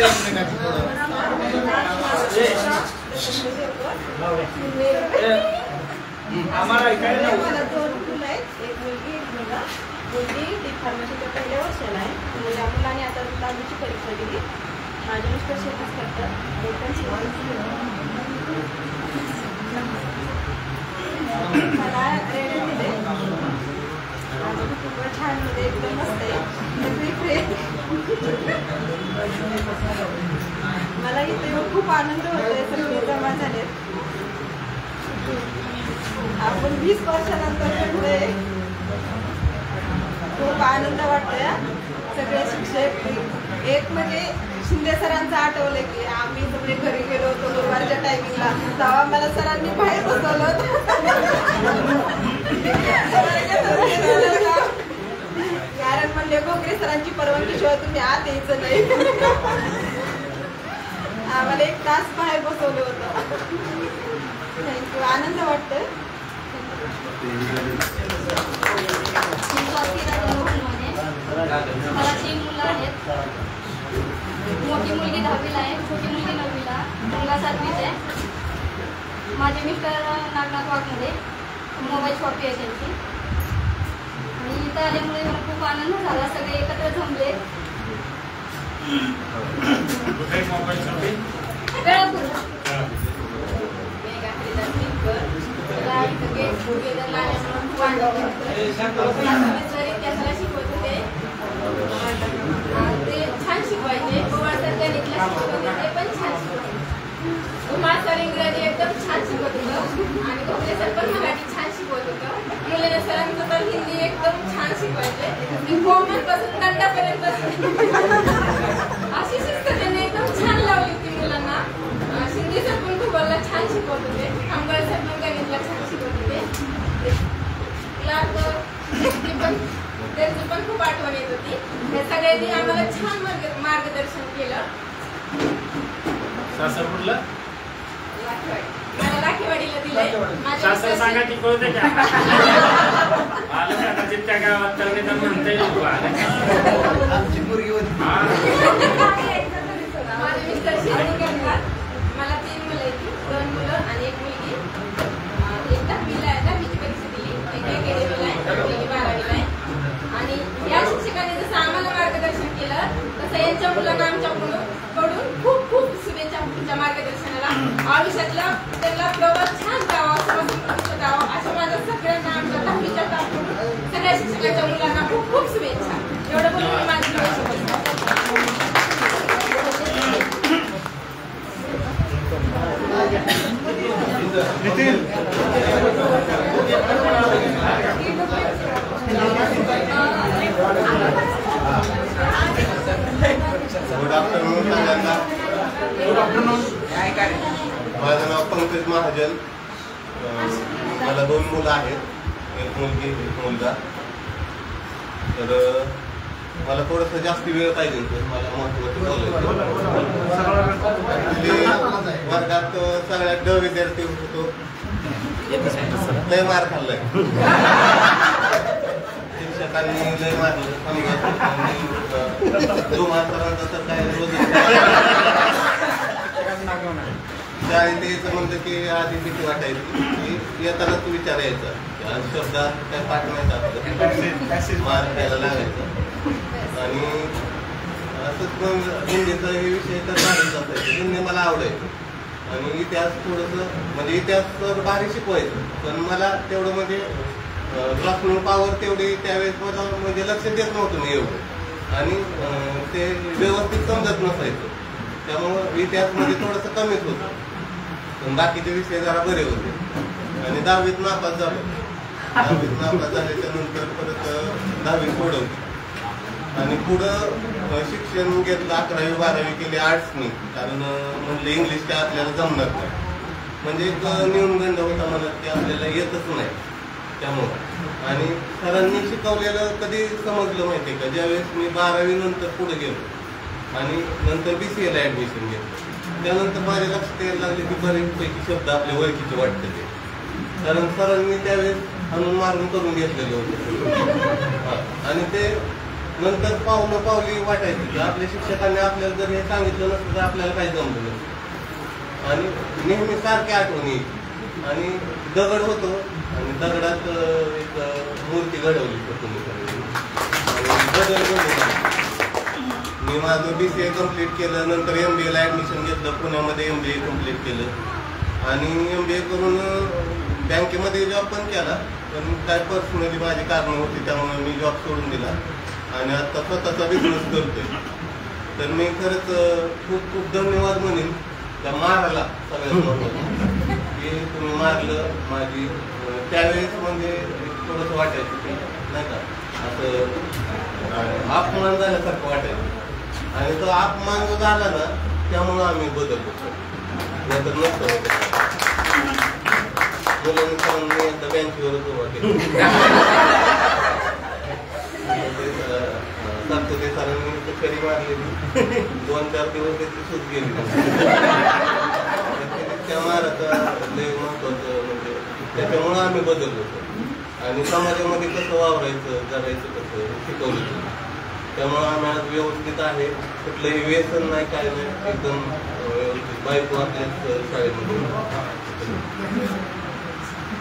आम्हाला ऐकायला मला 2 मुलं आहेत. एक मुलगी एक मुलगा. मुलगी डी फार्मसीच्या पहिल्या वर्षाला आहे. मुलांनी आता 10वीची परीक्षा दिली. माझे मिस्टर शेतीच करतात. मला रेडे दिले खूप छान मध्ये एकदम मस्त आहे. मला इथे खूप आनंद होतोय. सगळे जमा झाले. आपण 20 वर्षानंतर भेटलोय. खूप आनंद वाटतोय. सगळे शिक्षक एक म्हणजे शिंदे सरांचं आठवलं की आम्ही सगळे घरी गेलो होतो गुरुवारच्या टायमिंगला तेव्हा मला सरांनी बाहेर बसवलं होतं. कारण म्हणले गोगरे सरांची परवानगीशिवाय तुम्ही आत यायचं नाही. आम्हाला 1 तास बाहेर बसवलं होतं. थँक्यू. आनंद वाटतोय. मला 3 मुलं आहेत. मोठी मुलगी 10वीला आहे, छोटी मुलगी 9वीला, मुलगा 7वीत आहे. माझे मिस्टर नागनाथ वाघमध्ये मोबाईल शॉपी आहे त्यांची. आणि इथं आल्यामुळे मला खूप आनंद झाला. सगळे एकत्र जमले. मोबाईल शॉपिंग वेळापूर अशी शिस्त त्यांनी एकदम छान लावली होती मुलांना. शिंदे सर पण भूगोलला छान शिकवत होते. खांबळे सर पण गणितला छान शिकवत होते. क्लार्क त्यांची पण खूप आठवण येत होती. हे सगळ्यांनी आम्हाला छान मार्गदर्शन केलं. सासर कुठलं? मला राखेवाडीला दिलंय. सासर सांगा की कळते का? आलं कदाचित त्या गावात तर मी तर म्हणता येईल आमची मुलगी होती. माझे मिस्टर शेती करतात. मला 3 मुलं आहेत, 2 मुलं आणि 1 मुलगी. एक 10वीची परीक्षा दिली, एक अकॅडमीला आहे, मुलगी 12वीला आहे. आणि या शिक्षकांनी जसं आम्हाला मार्गदर्शन केलं तसं यांच्या मुलांना आमच्याकडून खूप खूप शुभेच्छा तुमच्या मार्गदर्शनाला. आयुष्यातला त्यांना प्रवास छान जावा, समृद्ध जावा अशा माझ्या सगळ्यांना आमच्या 10वीच्या टाकून सगळ्या शिक्षकांच्या मुलांना खूप खूप शुभेच्छा. एवढं बोलून मी माझी गुड आफ्टरनून सगळ्यांना. माझं नाव पंकज महाजन. मला 2 मुलं आहेत, एक मुलगी एक मुलगा. तर मला थोडंसं जास्ती वेळ पाहिजे, मला महत्वाचं बोलायचं. वर्गात सगळ्यात ड विद्यार्थी होतो, लय मार खाल्लाय. शिक्षकांनी लय मारलं. जो मास्तरांचा तर काय रोज शाळेत यायचं म्हणलं की आधी भीती वाटायची की येताना तू विचारायचा शब्दात काय पाठ नाही आपलं, मार द्यायला लागायचा. आणि असंच मग हिंदीचा हे विषय तर भारीच असायचं. हिंदी मला आवडायचं आणि इतिहास थोडंसं म्हणजे इतिहास तर भारी शिकवायचं, पण मला तेवढं म्हणजे क्लासरूम पॉवर तेवढी त्यावेळेस मला म्हणजे लक्ष देत नव्हतं मी एवढं. आणि ते व्यवस्थित समजत नसायचं, त्यामुळं इतिहासमध्ये थोडंसं कमीच होतं. पण बाकीचे विषय जरा बरे होते. आणि 10वीत नापास झालो. 10वीत नापास झाल्याच्या नंतर परत 10वी सोडवली आणि पुढं शिक्षण घेतलं. 11वी 12वी केली आर्ट्सनी, कारण म्हणलं इंग्लिश काय आपल्याला जमणार नाही. म्हणजे एक न्यूनगंड होता मला की आपल्याला येतच नाही त्यामुळं. आणि सरांनी शिकवलेलं कधी समजलं माहिती आहे का, ज्यावेळेस मी 12वी नंतर पुढे गेलो आणि नंतर BCAला ॲडमिशन घेतलं, त्यानंतर माझ्या लक्षात यायला लागले की बरेचपैकी शब्द आपल्या ओळखीचे वाटते ते. कारण सरांनी त्यावेळेस आणून मारून करून घेतलेले होते. आणि ते नंतर पावली वाटायची की आपल्या शिक्षकांनी आपल्याला जर हे सांगितलं नसतं तर आपल्याला काही जमलं नसतं. आणि नेहमी सारखी आठवण यायची. आणि दगड होतो आणि दगडात एक मूर्ती घडवली तुम्ही आणि बदल घडवला. मी माझं BCA कम्प्लीट केलं, नंतर MBAला ॲडमिशन घेतलं, पुण्यामध्ये MBA कम्प्लीट केलं. आणि MBA करून बँकेमध्ये जॉब पण केला, पण काय पर्सनली माझी कारणं होती त्यामुळे मी जॉब सोडून दिला आणि आता स्वतःचा बिझनेस करतोय. तर मी खरंच खूप खूप धन्यवाद म्हणेन त्या माराला सगळ्यात महत्त्वाचं की तुम्ही मारलं माझी. त्यावेळेस म्हणजे थोडंसं वाटायचं की नाही का असं अपमान झाल्यासारखं वाटायचं. आणि तो अपमान जो झाला ना त्यामुळं आम्ही बदललो, नाहीतर नसतं. मुलांनी सांगून मी एकदा बँकेवरच उभा केला. सातपुते सरांनी खरी मारलेली 2-4 दिवस त्याची सूट गेली. त्या माराचा लय महत्वाचं म्हणजे त्याच्यामुळं आम्ही बदललो. आणि समाजामध्ये कसं वावरायचं जगायचं कसं शिकवलं. त्यामुळं आम्ही आज व्यवस्थित आहे, कुठलंही व्यसन नाही काय नाही, एकदम व्यवस्थित बायको आपल्याच शाळेमध्ये.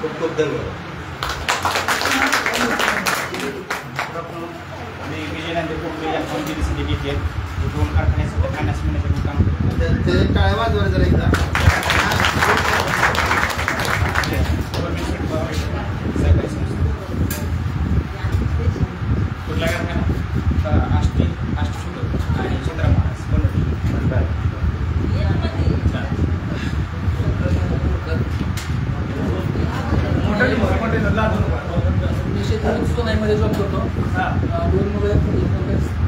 खूप खूप धन्यवाद. मी विजयनंद कोकळे या कामगिरीसाठी घेतले. 2 कारखान्यासाठी 50 महिन्याचं काम करतो. टाळ्या वाजवा जरा एकदा. कुठला कारखाना? आष्टी शुगर आणि चंद्रमास सोनाईमध्ये जॉब करतो. होतो 2 मुलं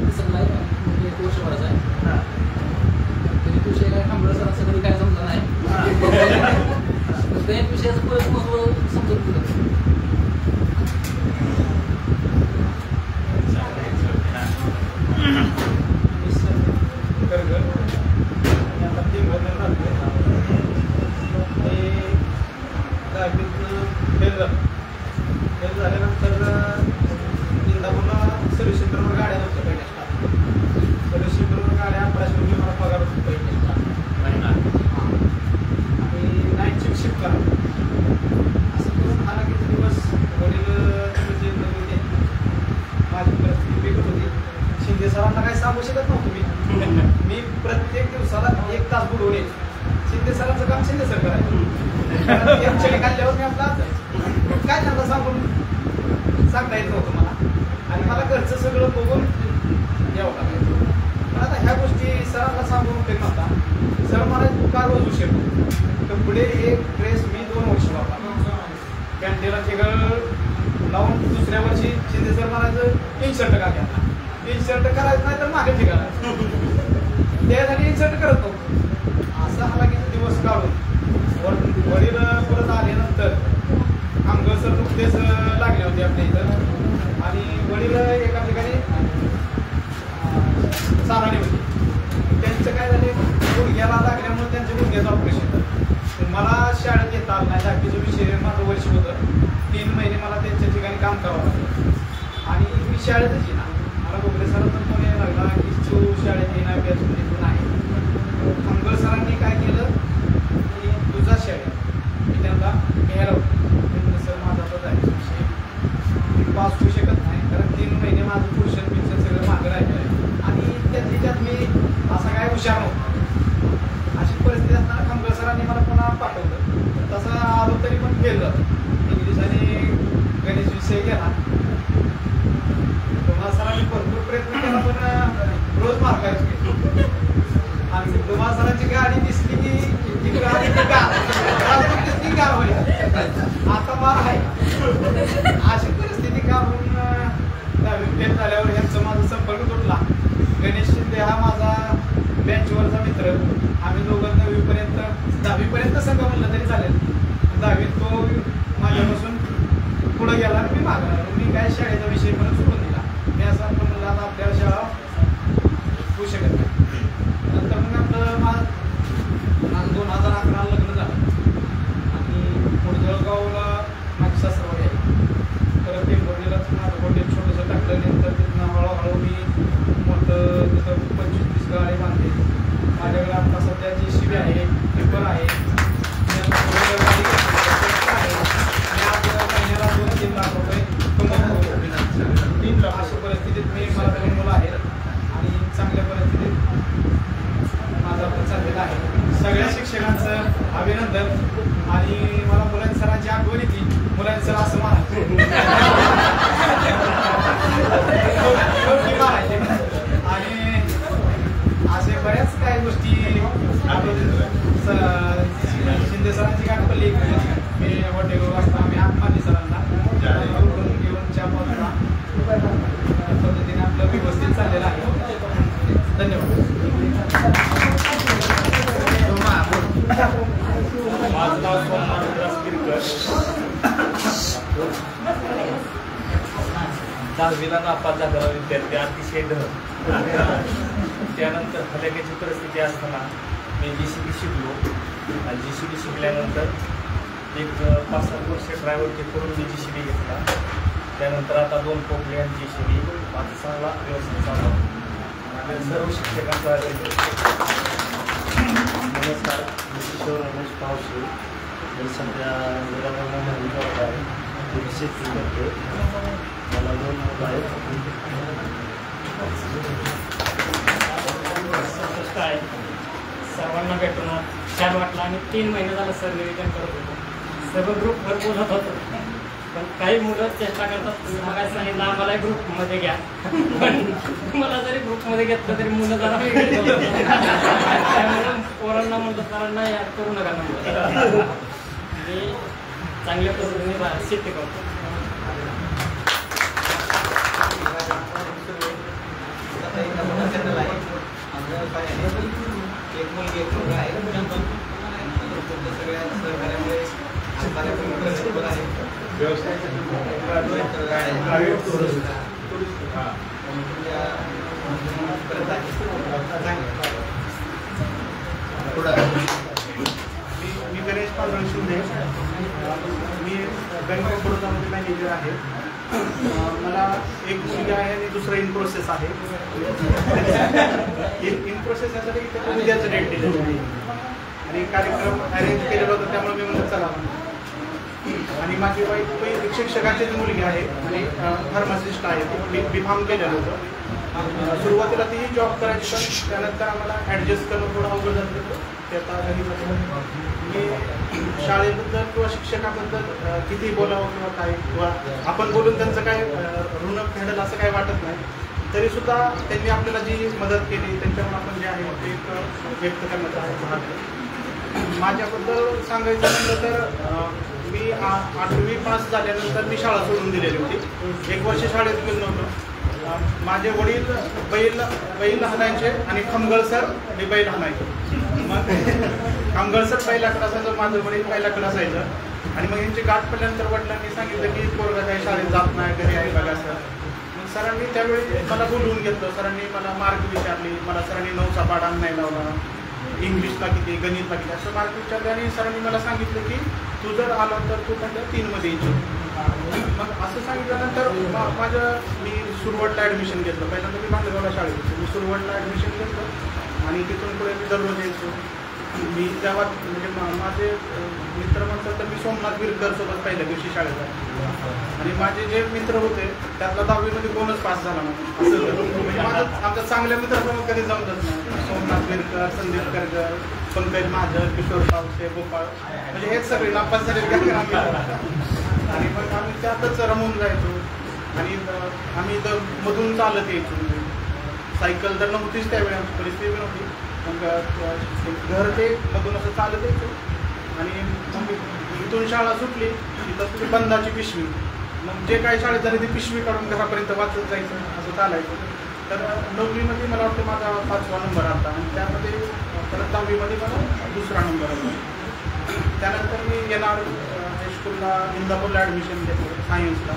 दिसत नाही आणि 1 वर्षभराचा आहे. तरी विषय काय खांबळ सरांचं कधी काय समजा नाही. त्या विषयाचं परत महत्व समजून दिलं. फेल झाल्यानंतर इंदापूरला सर्व्हिस सेंटरवर गाड्या नव्हत्या पहिल्या स्टाफ. सर्व्हिस सेंटरवर गाड्या 1800 मला पगार होतो पहिल्या स्टाफ आणि नाईट शिफ्ट करा. असं करून आला किती दिवस वडील जे होते माझी परिस्थिती बिकट होती. शिंदे सरांना काही सांगू शकत नव्हतो मी प्रत्येक दिवसाला 1 तास बुडवून येईल. शिंदे सरांचं काम शिंदे सर करायचं. खाल्ल्यावर मी आपला काय त्यांना सांगता येत नव्हतं मला आणि मला घरचं सगळं बघून यावं लागायचं. पण आता ह्या गोष्टी सरांना सांगून उपयोग नव्हता. सर मला का रोज उशीर तर पुढे एक ड्रेस मी 2 वर्ष वापरला. कॅन्टीनला ठिकाण लावून दुसऱ्या वर्षी शिंदे सर म्हणायचं इन्शर्ट का घ्यायला. इन्शर्ट करायचं नाही तर मागे ठिकाण त्यासाठी इन्शर्ट करत नव्हतो. असं हालाकीचे दिवस काढून वडील परत आल्यानंतर आमगसर नुकतेच लागले होते आपल्या इथं आणि वडील एका ठिकाणी चालवले होते. त्यांचं काय झाले गुडघ्याला लागल्यामुळे त्यांच्या गुडघ्याचं ऑपरेशन झालं. मला शाळेत येता आलं नाही. 10वीचं विषय माझं वर्ष होतं. 3 महिने मला त्यांच्या ठिकाणी काम करावं लागलं आणि मी शाळेतच येणार. मला गोगरे सरांचा फोन यायला लागला की तू शाळेत येणार तिथून आहे. आमगल सरांनी काय केलं की तुझा शाळेत मी त्यांना घ्यायला होतो. सर माझा तर जायचा विषय मी पास होऊ शकत नाही कारण 3 महिने माझं ट्युशन पिक्चर सगळं मागं राहिलं आहे आणि त्यात मी असा काय हुशार नव्हतो. अशी परिस्थिती असताना खामकर सरांनी मला पुन्हा पाठवलं. तसं आलो तरी पण केलं. इंग्लिश आणि गणित विषय गेला. तुम्हाला सरांनी भरपूर प्रयत्न केला पण रोज मार्गायचे आणि तुम्हाला सरांची गाडी दिसली की ती गाडी दिसली गाव आता मार आहे. अशी परिस्थिती का म्हणून 10वी फेल झाल्यावर ह्यांचा माझा संपर्क तुटला. गणेश शिंदे हा माझा बेंचवरचा मित्र. आम्ही दोघं 10वी पर्यंत संघ म्हणलं तरी चालेल. 10वीत तो माझ्यापासून पुढे गेला आणि मी मागं आलो. मी काय शाळेचा विषय म्हणून सोडून दिला. मी असं म्हणलं आता आपल्या शाळा होऊ शकत नाही. नंतर मग आपलं माझं 2011 लग्न झालं आणि जळगावला माझी सासरवाडी आहे. परत टेंभुर्णीलाच माझं हॉटेल छोटंसं टाकलं. नंतर तिथनं हळूहळू मी मोठं तिथं 25-30 गाडी बांधले. माझ्याकडे आता सध्या JCB आहे, टिपर आहे. महिन्याला 2-3 लाख रुपये कमवतो. 3 लाख अशा परिस्थितीत मला 2 मुलं आहेत आणि चांगल्या परिस्थितीत माझा पण चाललेला आहे. सगळ्या शिक्षकांचं अभिनंदन आणि मला मुलांनी सरांची आठवण येते. मुलांनी सर असं मारायचे आणि असे बऱ्याच काही गोष्टी आठवते. शिंदे सरांची गाठ पडली. मी हॉटेलवर असता आम्ही हात मारली सरांना घेऊन चहा पावला. त्या पद्धतीने आपलं व्यवस्थित चाललेलं आहे. धन्यवाद. माझं नाव सोमनाथ गिरकर. 10वीला नापास झालेला विद्यार्थी अतिशय त्यानंतर हलक्याची परिस्थिती असताना मी JCB शिकलो आणि JCB शिकल्यानंतर एक 5-7 वर्ष ड्रायव्हरचे करून मी JCB घेतला. त्यानंतर आता 2 पोकले आणि JCB माझा चांगला व्यवसाय चालला. आणि सर्व शिक्षकांचा नमस्कार. मी किशोर रमेश पावशे. मी सध्या निराकरण आहे. मी शेती करतो. मला 2 मुलं आहेत. काय सर्वांना भेटून छान वाटलं आणि 3 महिने झालं सर निवेदन करत होतो. सगळं ग्रुपवर बोलत होतो पण काही मुलं चेष्टा करतात. मला सांगितलं आम्हाला ग्रुपमध्ये घ्या पण मला जरी ग्रुपमध्ये घेतलं तरी मुलं जरा त्यामुळे पोरांना म्हणतो सरांना याद करू नका म्हणतो. मी चांगल्या पद्धतीने शेती करतो. मुलगी एक मुलगा आहे. तुमच्या सगळ्या सहकार्यामुळे बऱ्यापैकी आहे. मी गणेश पांडुरंग शिंदे. मी बँक ऑफ बडोदामध्ये मॅनेजर आहे. मला एक मुलगी आहे आणि दुसरं इन प्रोसेस आहे. इन प्रोसेस यासाठी त्याचं उद्याचं डेट दिलेलं आहे आणि कार्यक्रम अरेंज केलेला होता, त्यामुळे मी म्हणलं चला. आणि माझी वाईफ एक शिक्षकाचीच मुलगी आहे आणि फार्मासिस्ट आहे. ती B.Pharm केलेलं होतं. सुरुवातीला ती जॉब करायची, पण त्यानंतर आम्हाला ॲडजस्ट करणं थोडं अवघड झालं होतं. ते आता घरी मी शाळेबद्दल किंवा शिक्षकाबद्दल किती बोलावं किंवा काय, किंवा आपण बोलून त्यांचं काय ऋण फेडेल असं काही वाटत नाही. तरीसुद्धा त्यांनी आपल्याला जी मदत केली त्यांच्यामुळे आपण जे आहे ते व्यक्त करण्याचा आहे भाग. माझ्याबद्दल सांगायचं म्हटलं तर मी 8वी पास झाल्यानंतर मी शाळा सोडून दिलेली होती. 1 वर्ष शाळेत गेलो नव्हतो. माझे वडील बैल हाणायचे आणि खमगळ सर मी बैल हाणायचो. मग खमगळ सर बैलाकडे असायचं, माझं वडील बैलाकडे असायचं. आणि मग यांची गाठ पडल्यानंतर वडिलांनी सांगितलं की पोरगा काही शाळेत जात नाही, घरी आहे बघा सर. मग सरांनी त्यावेळी मला बोलवून घेतलं. सरांनी मला मार्क विचारली. मला सरांनी 9चा पाढा नाही लावला, इंग्लिशला किती, गणितला किती असं मार्क विचारले. आणि सरांनी मला सांगितलं की तू जर आला तर तू त्यांच्या 3मध्ये येतो. मग असं सांगितल्यानंतर मी सुरवटला ॲडमिशन घेतलं. पहिल्यांदा मी भांडगावला शाळेत होतो. मी सुरवटला ॲडमिशन घेतलं आणि तिथून पुढे मी दररोज यायचो. मी तेव्हा म्हणजे माझे मित्र म्हणतात तर मी सोमनाथ विरकर सोबत पहिल्या दिवशी शाळेत आहे. आणि माझे जे मित्र होते त्यातला 10वीमध्ये कोणच पास झाला नाही. असं म्हणजे आमच्या चांगल्या मित्रासोबत कधी जमतच नाही. सोमनाथ विरकर, संदीप करकर, पंकज महाजन, किशोर पावसे, गोपाळ म्हणजे हेच सगळे नापास झालेले आम्ही. आणि मग आम्ही त्यातच रमून जायचो. आणि आम्ही तर मधून चालत यायचो. म्हणजे सायकल तर नव्हतीच त्यावेळी, आमची परिस्थिती नव्हती. मग घर ते मधून असं चालत यायचो. आणि मग इथून शाळा सुटली तिथं बंदाची पिशवी, मग जे काही शाळेत झाली ती पिशवी काढून घरापर्यंत वाचत जायचं, असं चालायचं. तर 9वीमध्ये मला वाटतं माझा 5वा नंबर आला आणि त्यामध्ये परत 10वीमध्ये मला 2रा नंबर आला. त्यानंतर मी NR हायस्कूलला इंदापूरला ॲडमिशन घेतलं सायन्सला.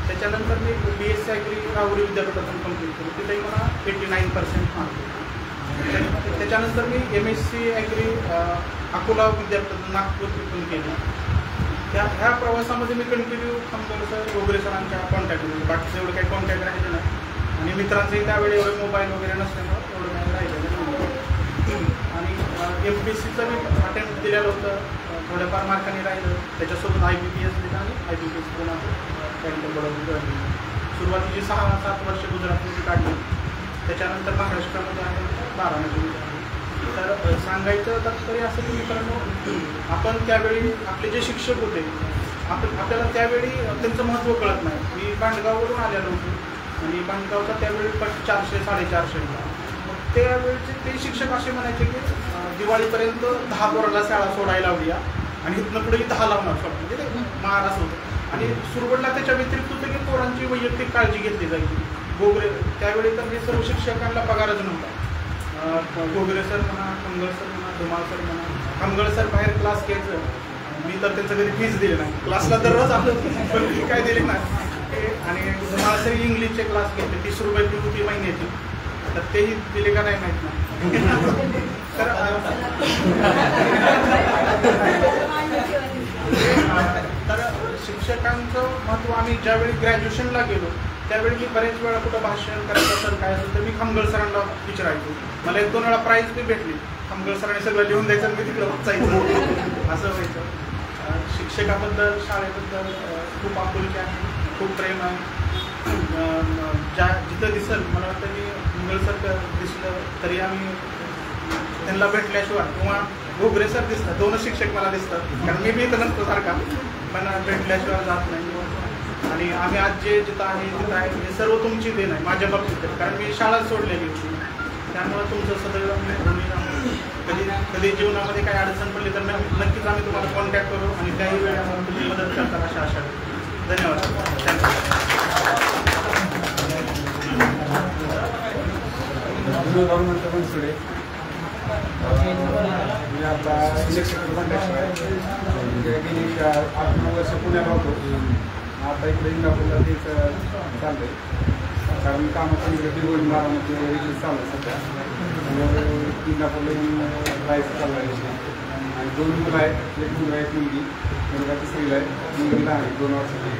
त्याच्यानंतर मी BSc ॲग्री राहुरी विद्यापीठातून कंप्लीट केलं. तिथेही मला 89% मार्क. त्याच्यानंतर मी MSc ॲग्री अकोला विद्यापीठातून नागपूर तिथून केलं. ह्या प्रवासामध्ये मी कंटिन्यू खमगळ सर, गोगरे सरांच्या कॉन्टॅक्टमध्ये, बाकीचं एवढं काही कॉन्टॅक्ट राहिलं नाही. आणि मित्रांचंही त्यावेळी एवढे मोबाईल वगैरे नसल्यामुळं एवढं काही राहिलेलं नाही. आणि MPSCचं मी अटेम्प्ट दिलेलं होतं, थोड्याफार मार्कांनी राहिलं. त्याच्यासोबत IBPS दिलं आणि IBPS पण आहे त्यानंतर बरोबर. सुरुवातीची 6-7 वर्ष गुजरातमध्ये काढली. त्याच्यानंतर महाराष्ट्रामध्ये आहे 12 मध्ये. तर सांगायचं तात्पर्य असं की मित्रांनो, आपण त्यावेळी आपले जे शिक्षक होते आपल्याला त्यावेळी त्यांचं महत्त्व कळत नाही. मी भांडगाववरून आलेलो होतो आणि भांडगावचा त्यावेळी 400-450 होता. मग त्यावेळीचे ते शिक्षक असे म्हणायचे की दिवाळीपर्यंत 10 पोराला शाळा सोडायला लावली आणि इथनं पुढे 10 लावणार सोडा, म्हणजे ते महाराज होतं. आणि सुरुवातीला त्याच्या व्यतिरिक्त होतं की पोरांची वैयक्तिक काळजी घेतली जायची. गोगरे त्यावेळी तर हे सर्व शिक्षकांना पगारच नव्हता. गोगरे सर म्हणा, खमगळ सर म्हणा, धुमाळ सर म्हणा. खमगळ सर बाहेर क्लास घ्यायचं, मी तर त्यांचं कधी फीस दिले नाही. क्लासला दररोज आलं पण फी काय दिली नाही. आणि धुमाळ सर इंग्लिशचे क्लास घेतले, 30 रुपये फी होती महिन्याची. तर तेही दिले का नाही माहीत नाही. तर शिक्षकांचं महत्त्व आम्ही ज्यावेळी ग्रॅज्युएशनला गेलो त्यावेळी मी बरेच वेळा कुठं भाषण करायचं असेल काय असेल तर मी खमगळ सरांना विचारायचो. मला 1-2 वेळा प्राईज बी भेटली. खमगळ सरांनी सगळं लिहून द्यायचं मी तिकडं वाचायचं असं व्हायचं. शिक्षकाबद्दल, शाळेबद्दल खूप आपुलकी आहे, खूप प्रेम आहे. जिथं दिसेल मला वाटतं की खमगळ सर दिसलं तरी आम्ही त्यांना भेटल्याशिवाय, किंवा घोगरे सर दिसतात, 2च शिक्षक मला दिसतात कारण मी इथं नसतो सारखा, पण भेटल्याशिवाय जात नाही. आणि आम्ही आज जे जिथं आहे तिथं आहे हे सर्व तुमची देण आहे माझ्या बाबतीत, कारण मी शाळा सोडलेली होती. त्यामुळे तुमचं सदैव कधी जीवनामध्ये काही अडचण पडली तर नक्कीच आम्ही तुम्हाला कॉन्टॅक्ट करू आणि काही वेळा तुम्ही मदत करता अशा आशा. धन्यवाद. थँक्यू. मी आता इलेक्ट्रिकल कॉन्ट्रॅक्टर आहे. गेली 8-9 वर्ष पुण्याला होतो. आता इकडे इंदापूरला तेच चाललंय, कारण कामं पण इकडे दिवस बारामध्ये वगैरे चालू आहे सध्या. इंदापूरला येऊन राहायचं चालू आहे. आणि 2 मुलं आहेत, एक मुलगा एक मुलगी. मुलगा 3रीला आहे, मुलगीला आहे 2 वर्षाची.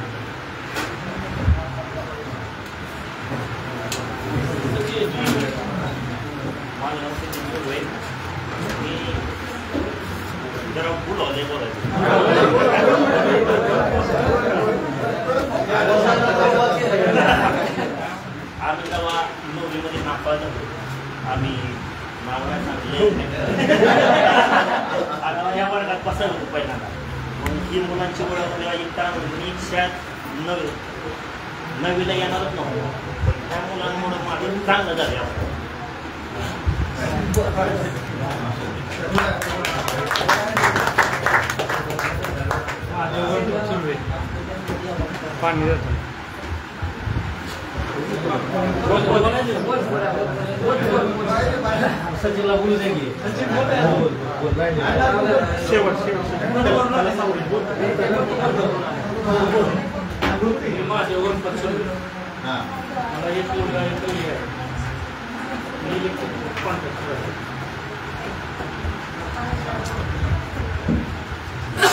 आम्ही तेव्हा नोकरीमध्ये नापास झालो. आम्ही मागण्या सांगले या वर्गात पसंत होतो पहिल्यांदा. मग ही मुलांची ओळख आपल्याला एकटा मी शाळेत 9वीला येणारच नव्हतो, पण त्या मुलांमुळे माझं चांगलं झालं. पाणी जातं. सचिनला बोलू दे की. माझ्यावर मला एक मुलगा आहे,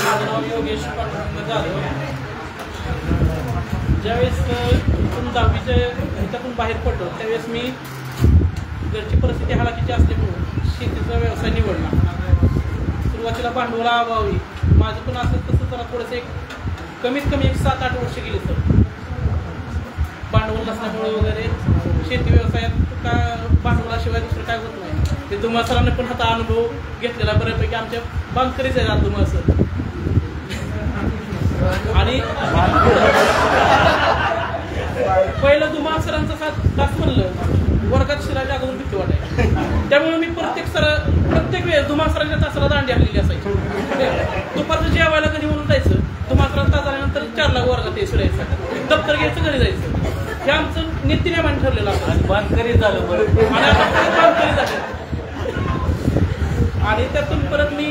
माझं नाव योगेश पांडुरंग जाधव. ज्यावेळेस इथून 10वीच्या ह्याच्यातून बाहेर पडलो त्यावेळेस मी घरची परिस्थिती हालाकीची असल्यामुळं शेतीचा व्यवसाय निवडला. सुरुवातीला भांडवला अभावी माझं पण असं तसं जरा थोडंसं एक कमीत कमी 7-8 वर्ष गेले सर. भांडवल नसल्यामुळे वगैरे शेती व्यवसायात का भांडवलाशिवाय दुसरं काय होत नाही. ते तुम्हाला सरांनी पण आता अनुभव घेतलेला बऱ्यापैकी. आमच्या बांधकरीच आहे तुम्हाला सर. आणि पहिलं धुमाळ सरांचा 7 तास म्हणलं वर्गात शिराच्या अगोदर भीती वाटायची. त्यामुळे मी प्रत्येक वेळेस धुमाळ सरांच्या तासाला दांडी आणलेली असायची. दुपारचं जेवायला कधी म्हणून जायचं, धुमाळ सरांचा तास आल्यानंतर 4ला वर्गात यायचं शिरायचं, दप्तर घ्यायचं घरी जायचं. हे आमचं नीतिनियमाने ठरलेलं असतं. आणि बांधकरी झालं बरं. आणि आता बांधकरी झालं. आणि त्यातून परत मी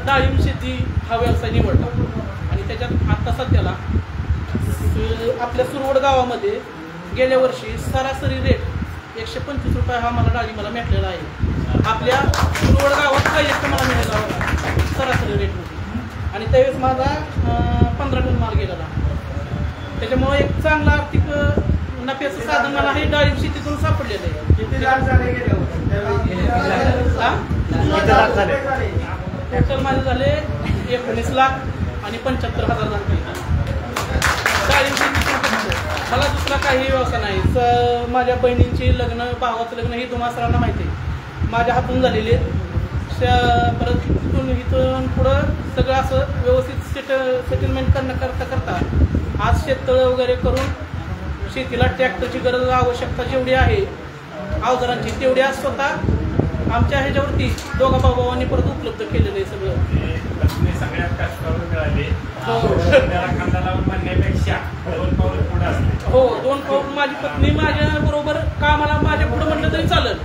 डाळिंब शेती हा व्यवसाय निवडला. आणि त्याच्यात आता सध्याला आपल्या सुरवड गावामध्ये गेल्या वर्षी सरासरी रेट 125 रुपये हा मला डाळिंबाला भेटलेला आहे. आपल्या सुरवड गावात काही एक मला मिळाला होता सरासरी रेटमध्ये. आणि त्यावेळेस माझा 15 टन माल गेलेला. त्याच्यामुळे एक चांगलं आर्थिक नफ्याचं साधन मला हे डाळिंब शेतीतून सापडलेलं आहे. टोटल माझे झाले 19,75,000 झाले. डाळिंब शेती मला दुसरा काही व्यवसाय नाही. माझ्या बहिणींची लग्न, भावाचं लग्न ही तुम्हाला सरांना माहिती आहे माझ्या हातून झालेली. परत इथून पुढं सगळं असं व्यवस्थित सेटलमेंट करता आज शेततळं वगैरे करून शेतीला ट्रॅक्टरची गरज आवश्यकता जेवढी आहे अवजारांची तेवढी आज स्वतः आमच्या ह्याच्यावरती दोघा भावांनी परत उपलब्ध केलेलं आहे सगळं. सगळ्यात कष्टावर मिळाले. खांदा लावून म्हणण्यापेक्षा 2 पाऊल पुढे असते. हो 2 पाऊल. माझी पत्नी माझ्या बरोबर कामाला माझ्या पुढे म्हणलं तरी चालेल.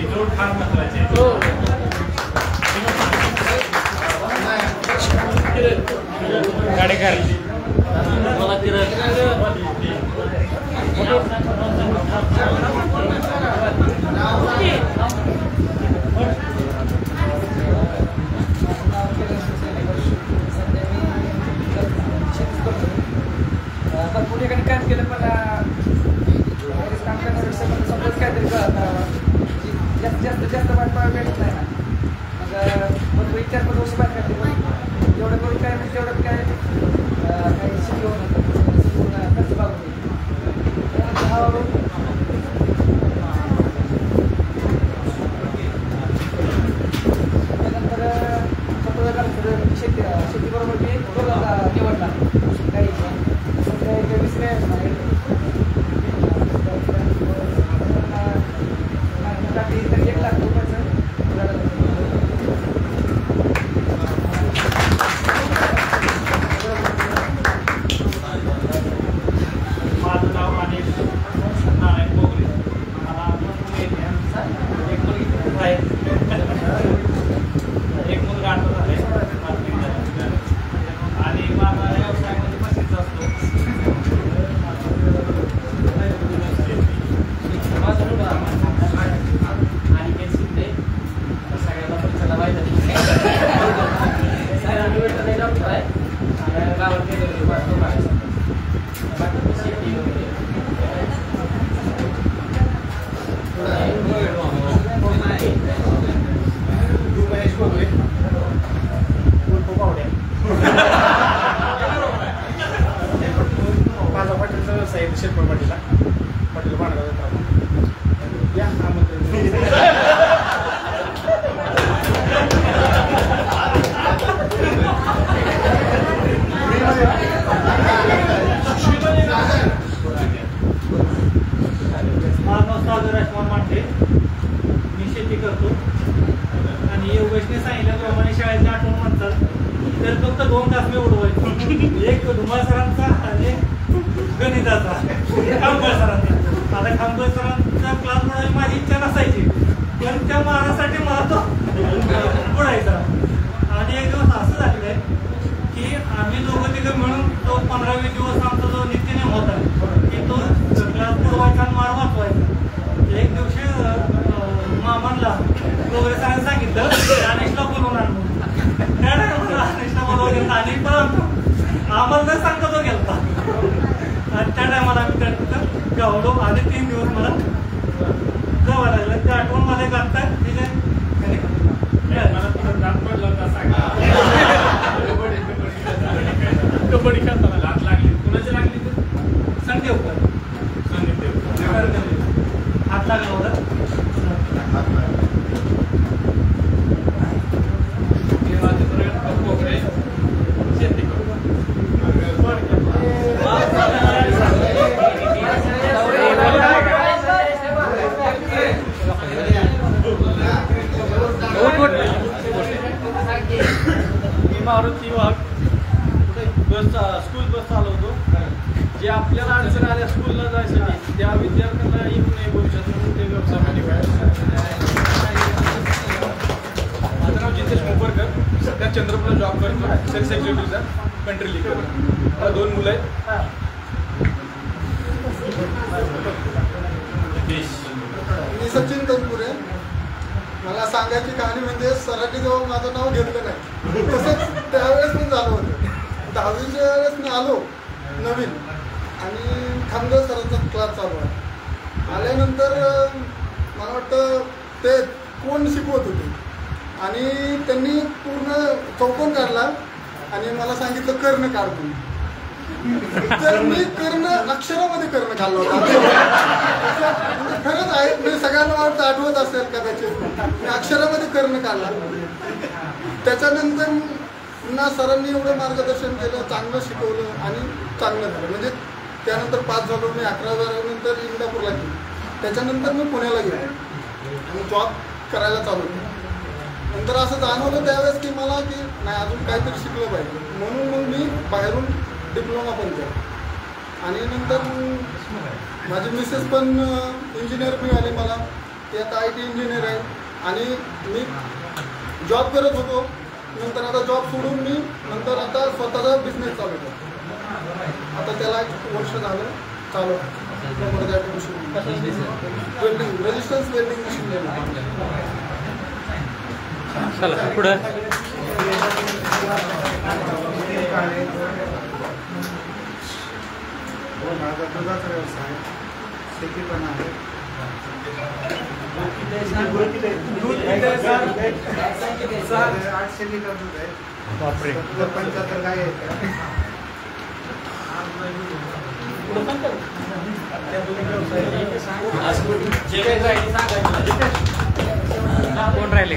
जोड फार महत्वाचे. हो गाडेकर मला भरपूर ठिकाणी काम केलं पण काम करण्यापेक्षा समजाच काहीतरी जास्त वाटपाळ भेटत नाही ना. मग 4-5 वर्ष बाहेर काढते पण जेवढं करून काय म्हणजे तेवढं काय काही शेती होणं खर्च बागून त्यानंतर स्वतः शेतीबरोबर मी निवडला काही विसरे तरी 1 लाख रुपयाचं माझं नाव अनिल हॉटेल भांडगाव येतात या आमंत्रण माझं नाव सागर राजकुमार मांडे, मी शेती करतो आणि योगेशने सांगितल्याप्रमाणे शाळेची आठवण म्हणतात तर फक्त 2 तास मी उडवायचो, एक धुमाळ सरांचा आणि गणिताचा खांबळ सरांचा. आता खांबळ सरांचा क्लास बुडायची माझी इच्छा नसायची, पण त्या मारासाठी मला तो बुडायचा. आणि एक दिवस असं झालेलं आहे की आम्ही दोघं तिघं मिळून तो 15-20 दिवस आमचा जो नित्यनेम होता की तो क्लास बुडवायचा आणि मार वाचवायचा. एक दिवशी मामांना वगैरे सरांनी सांगितलं अनेशला बोलवून आणून त्या टायमाला अनेशला बोलवून अनेक पण आम्हाला न सांगता तो गेलता आणि त्या टायमाला आम्ही त्या तिथं गावलो आणि 3 दिवस मला जावं लागलं. त्या आठवण मला गातात तिथे मला तुला दात पडला होता सांगा कबड्डी खेळताना लात लागली. कुणाची लागली तर संदीप हात लागला होता. शेती मी मारुती वाघ स्कूल बस चालवतो. जे आपल्याला अडचण आल्या स्कूलला जायसाठी त्या विद्यार्थ्यांना येऊ नये भविष्यात म्हणून ते व्यवसायामध्ये माझं नाव जितेश मोपरकर, सध्या चंद्रपूरला जॉब करतो सेल्स एक्झिक्युटिव्हचा कंट्री लीडर. मला 2 मुलं आहेत. मी सचिन तनपुरे. मला सांगायची कहाणी म्हणजे सरांनी जेव्हा माझं नाव घेतलं नाही तसंच त्यावेळेस पण झालं होतं. 10वीच्या वेळेस मी आलो नवीन आणि खामगाव सरांचा क्लास चालू आहे. आल्यानंतर मला वाटतं ते कोण शिकवत होते आणि त्यांनी पूर्ण चौकोन काढला आणि मला सांगितलं कर्ण काढतो. तर मी कर्ण अक्षरामध्ये कर्ण काढला होता. खरंच आहे म्हणजे सगळ्यांना वाटतं आठवत असेल कदाचित मी अक्षरामध्ये कर्ण काढला. त्याच्यानंतर पुन्हा सरांनी एवढं मार्गदर्शन केलं, चांगलं शिकवलं आणि चांगलं झालं. म्हणजे त्यानंतर पास झालो मी. 11वी नंतर इंदापूरला गेलो. त्याच्यानंतर मी पुण्याला गेलो आणि जॉब करायला चालू केलं. नंतर असं जाणवलं त्यावेळेस की मला की नाही अजून काहीतरी शिकलं पाहिजे म्हणून मग मी बाहेरून डिप्लोमा पण केला. आणि नंतर माझी मिसेस पण इंजिनियर मिळाली मला. ती आता IT इंजिनियर आहे आणि मी जॉब करत होतो. नंतर आता जॉब सोडून मी नंतर आता स्वतःचा बिझनेस चालू केला. आता त्याला 1 वर्ष झालं चालू वेल्डिंग रेजिस्टन्स वेल्डिंग मशीन. चला पुढं माझा दुधाचा व्यवसाय शेती पण आहे. 800 लिटर दूध आहे. 75 गाय आहेत. कोण राहिले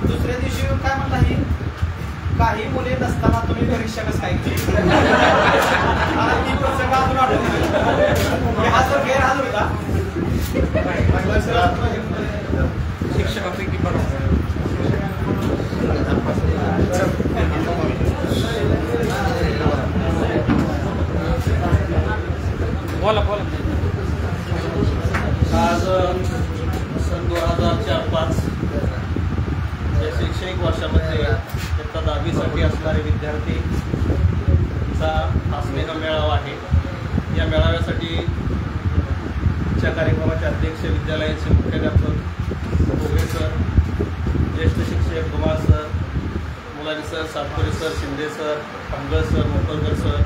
दुसऱ्या दिवशी काय म्हणता ही काही मुले नसताना तुम्ही परीक्षा कसं काय केली हा जर गैरहजर होता शिक्षकापैकी बोला बोला. आज सन 2004-05 या शैक्षणिक वर्षामध्ये इयत्ता 10वीसाठी असणारे विद्यार्थीचा हा स्नेह मेळावा आहे. या मेळाव्यासाठी च्या कार्यक्रमाचे अध्यक्ष विद्यालयाचे मुख्याध्यापक भोगरे सर, ज्येष्ठ शिक्षक Dhumal sir, Mulani sir, Satpure sir, Shinde sir, Khamgal sir, Moparkar sir,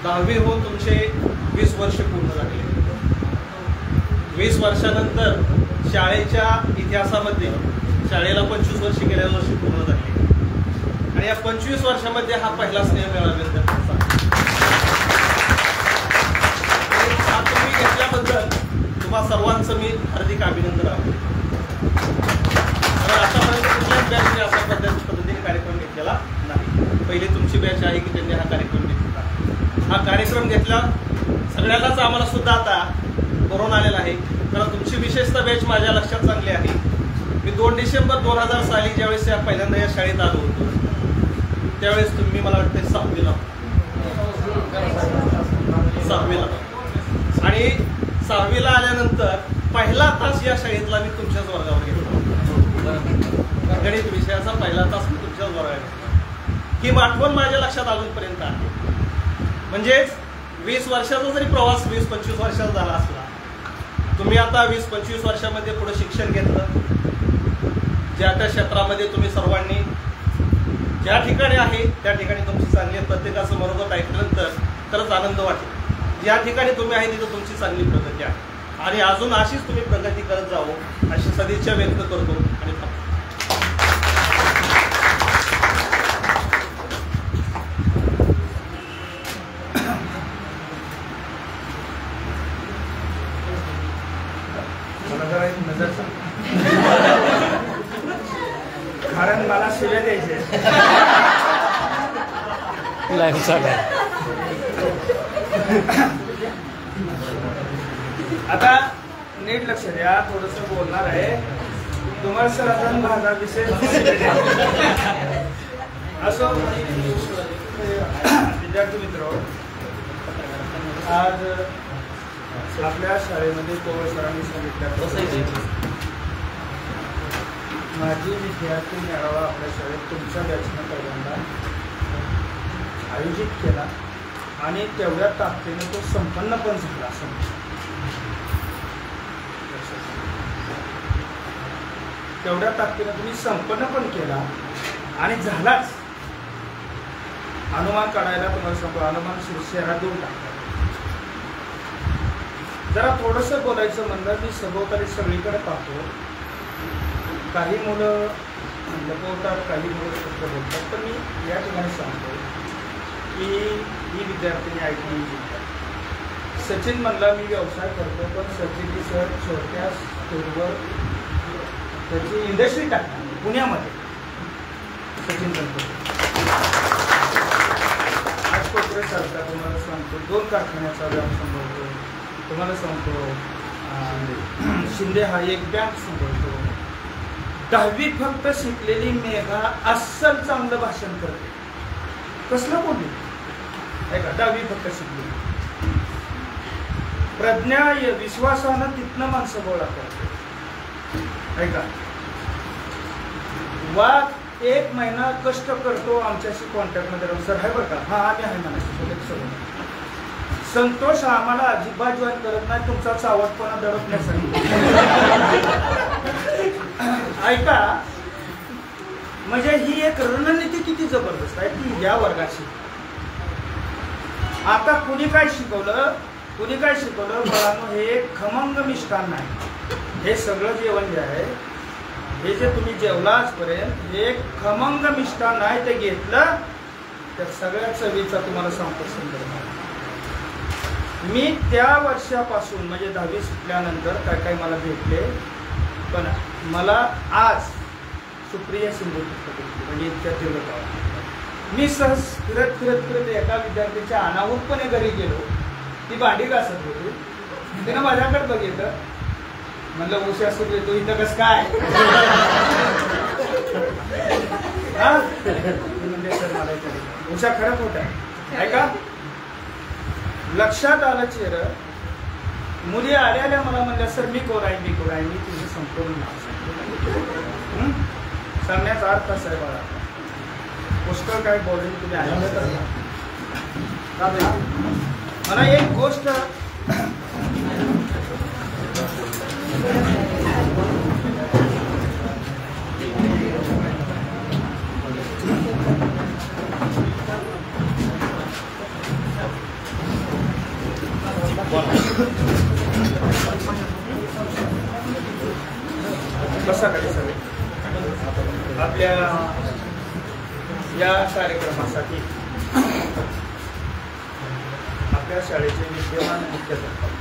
10वी होऊन तुमचे 20 वर्ष पूर्ण झाले. 20 वर्षानंतर शाळेच्या इतिहासामध्ये शाळेला 25 वर्ष गेल्या वर्षी पूर्ण झाली आणि या 25 वर्षामध्ये हा पहिला स्नेह मेळावा विद्यार्थ्यांचा. हा तुम्ही घेतल्याबद्दल तुम्हा सर्वांचं मी हार्दिक अभिनंदन आहे. कारण आतापर्यंत कुठल्याच बॅचने अशा पद्धतीने कार्यक्रम घेतलेला नाही. पहिली तुमची बॅच आहे की त्यांनी हा कार्यक्रम घेतला. हा कार्यक्रम घेतला सगळ्यांनाच आम्हाला सुद्धा आता करून आलेला आहे. कारण तुमची विशेषतः बॅच माझ्या लक्षात चांगली आहे. मी 2 डिसेंबर 2000 साली ज्यावेळेस पहिल्यांदा या शाळेत आलो होतो त्यावेळेस तुम्ही मला वाटतं 6वीला आणि 6वीला आल्यानंतर पहिला तास या शाळेतला मी तुमच्याच वर्गावर घेतला. गणित विषयाचा पहिला तास मी तुमच्याच वर्गावर घेतला. ही आठवण माझ्या लक्षात अजूनपर्यंत आहे. म्हणजेच 20 वर्षाचा जरी प्रवास 20-25 वर्षाचा झाला असला तुम्ही आता 20-25 वर्षामध्ये पुढे शिक्षण घेतलं. ज्या त्या क्षेत्रामध्ये तुम्ही सर्वांनी ज्या ठिकाणी आहे त्या ठिकाणी तुमची चांगली प्रत्येकाचं मनोगत ऐकल्यानंतर खरंच आनंद वाटेल. ज्या ठिकाणी तुम्ही आहे तिथं तुमची चांगली प्रगती आहे आणि अजून अशीच तुम्ही प्रगती करत जावं अशी सदिच्छा व्यक्त करतो आणि कारण मला शिव्या द्यायचे. लाईव्ह चालू आहे. आता नीट लक्ष द्या. थोडंसं बोलणार आहे तुम्हाला सर. आता माझा विषय असो. विद्यार्थी मित्र, आज आपल्या शाळेमध्ये पवार सरांनी सांगितलं माझी विद्यार्थी मेळावा आपल्या शाळेत तुमच्या बॅचनं पहिल्यांदा आयोजित केला आणि तेवढ्या ताकदीने तो संपन्न पण झाला. तेवढ्या ताकदीने तुम्ही संपन्न पण केला आणि झालाच. अनुमान काढायला तुम्हाला सांगतो, अनुमान शहरात देऊन टाकला. जरा थोडंसं बोलायचं म्हणलं मी सभोवताली सगळीकडे पाहतो. काही मुलं लपवतात, काही मुलं शब्द बोलतात. पण मी या ठिकाणी सांगतो की ही विद्यार्थिनी ऐकून जिंकतात. सचिन म्हणला मी व्यवसाय करतो, पण सचिन सर छोट्या स्टोरवर त्याची इंडस्ट्री टाकतात पुण्यामध्ये. सचिन गणपती आज कोपरे सरकार तुम्हाला सांगतो 2 कारखान्याचा व्याप सांभाळतो. तुम्हाला सांगतो शिंदे हा एक बँक सांभाळतो. 10वी फक्त शिकलेली मेघा अस्सल चांगलं भाषण करते. कसलं बोलली ऐका. 10वी फक्त शिकलेली. प्रज्ञा विश्वासानं तिथनं माणसं गोळा करते. ऐका. वाघ 1 महिना कष्ट करतो आमच्याशी कॉन्टॅक्टमध्ये राहून. सर आहे बरं का? हा आम्ही आहे म्हणायचं. संतोष आम्हाला अजिबात जॉईन करत नाही. तुमचा चावटपणा दडत नाही सांगितलं. ऐका. म्हणजे ही एक रणनीती किती जबरदस्त आहे ती या वर्गाची. आता कुणी काय शिकवलं मुलांनो, हे खमंग मिष्टान्न आहे. हे सगळं जेवण जे आहे हे जे तुम्ही जेवला आजपर्यंत हे खमंग मिष्टान्न आहे. ते घेतलं त्या सगळ्या चवीचा तुम्हाला सांगतो संदर्भ. मी त्या वर्षापासून म्हणजे 10वी सुटल्यानंतर काय काय मला भेटले. पण मला आज सुप्रिया शिंदे म्हणजे इतक्या तीव्र मी सहज फिरत एका विद्यार्थ्याच्या अनाहूतपणे घरी गेलो. ती भांडी घासत होती. तिनं माझ्याकडे बघितलं. म्हणलं उशा सुरू येतो इथं कसं काय. म्हणजे सर मला उशा खरंच होत्या. ऐका. लक्षात आलं चेहरा. मुली आल्या मला म्हणल्या सर मी कोण आहे मी तुझं संपूर्ण नाव सांगण्याचा अर्थ असा आहे बाळा. पुष्कळ काय बोलून तुम्ही ऐकलं तर मला एक गोष्ट या कार्यक्रमासाठी आपल्या शाळेचे विद्यमान मुख्याध्यापक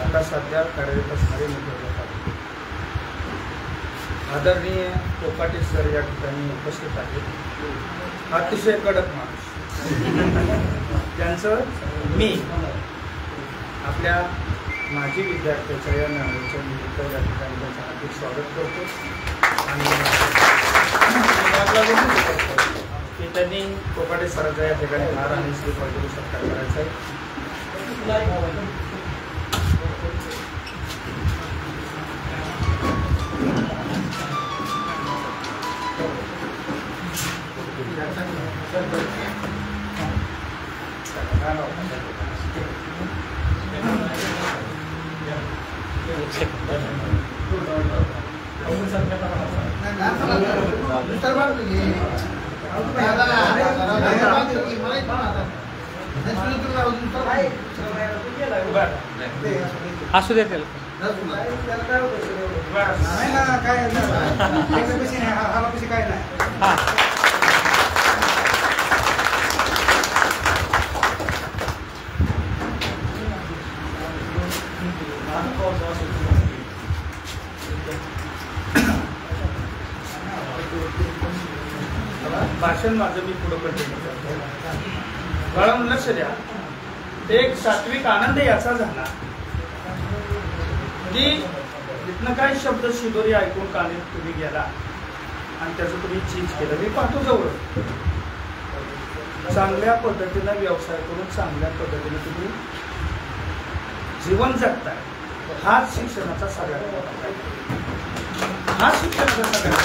आता सध्या कार्यरत असणारे मुख्याध्यापक आदरणीय कोकाटे सर या ठिकाणी उपस्थित आहेत. अतिशय कडक माणूस. त्यांचं मी आपल्या माजी विद्यार्थ्याच्या या नावाच्या निमित्त या ठिकाणी त्यांचं हार्दिक स्वागत करतो आणि की त्यांनी कोकाटे सरांचा या ठिकाणी हार आणि श्रीफळ सत्कार करायचा आहे. असू दे त्याला काय नाही. भाषण माझं मी पुढं कंटिन्यू करतो. बाळांनो लक्ष द्या. एक सात्विक आनंद याचा झाला की इथनं काय शब्द शिदोरी ऐकून कानेत तुम्ही गेला आणि त्याचं तुम्ही चीज केलं. मी पाहतो जवळ चांगल्या पद्धतीनं व्यवसाय करून चांगल्या पद्धतीने तुम्ही जीवन जगताय. हाच शिक्षणाचा सगळ्यात मोठा हा शिक्षणाचा सगळ्यात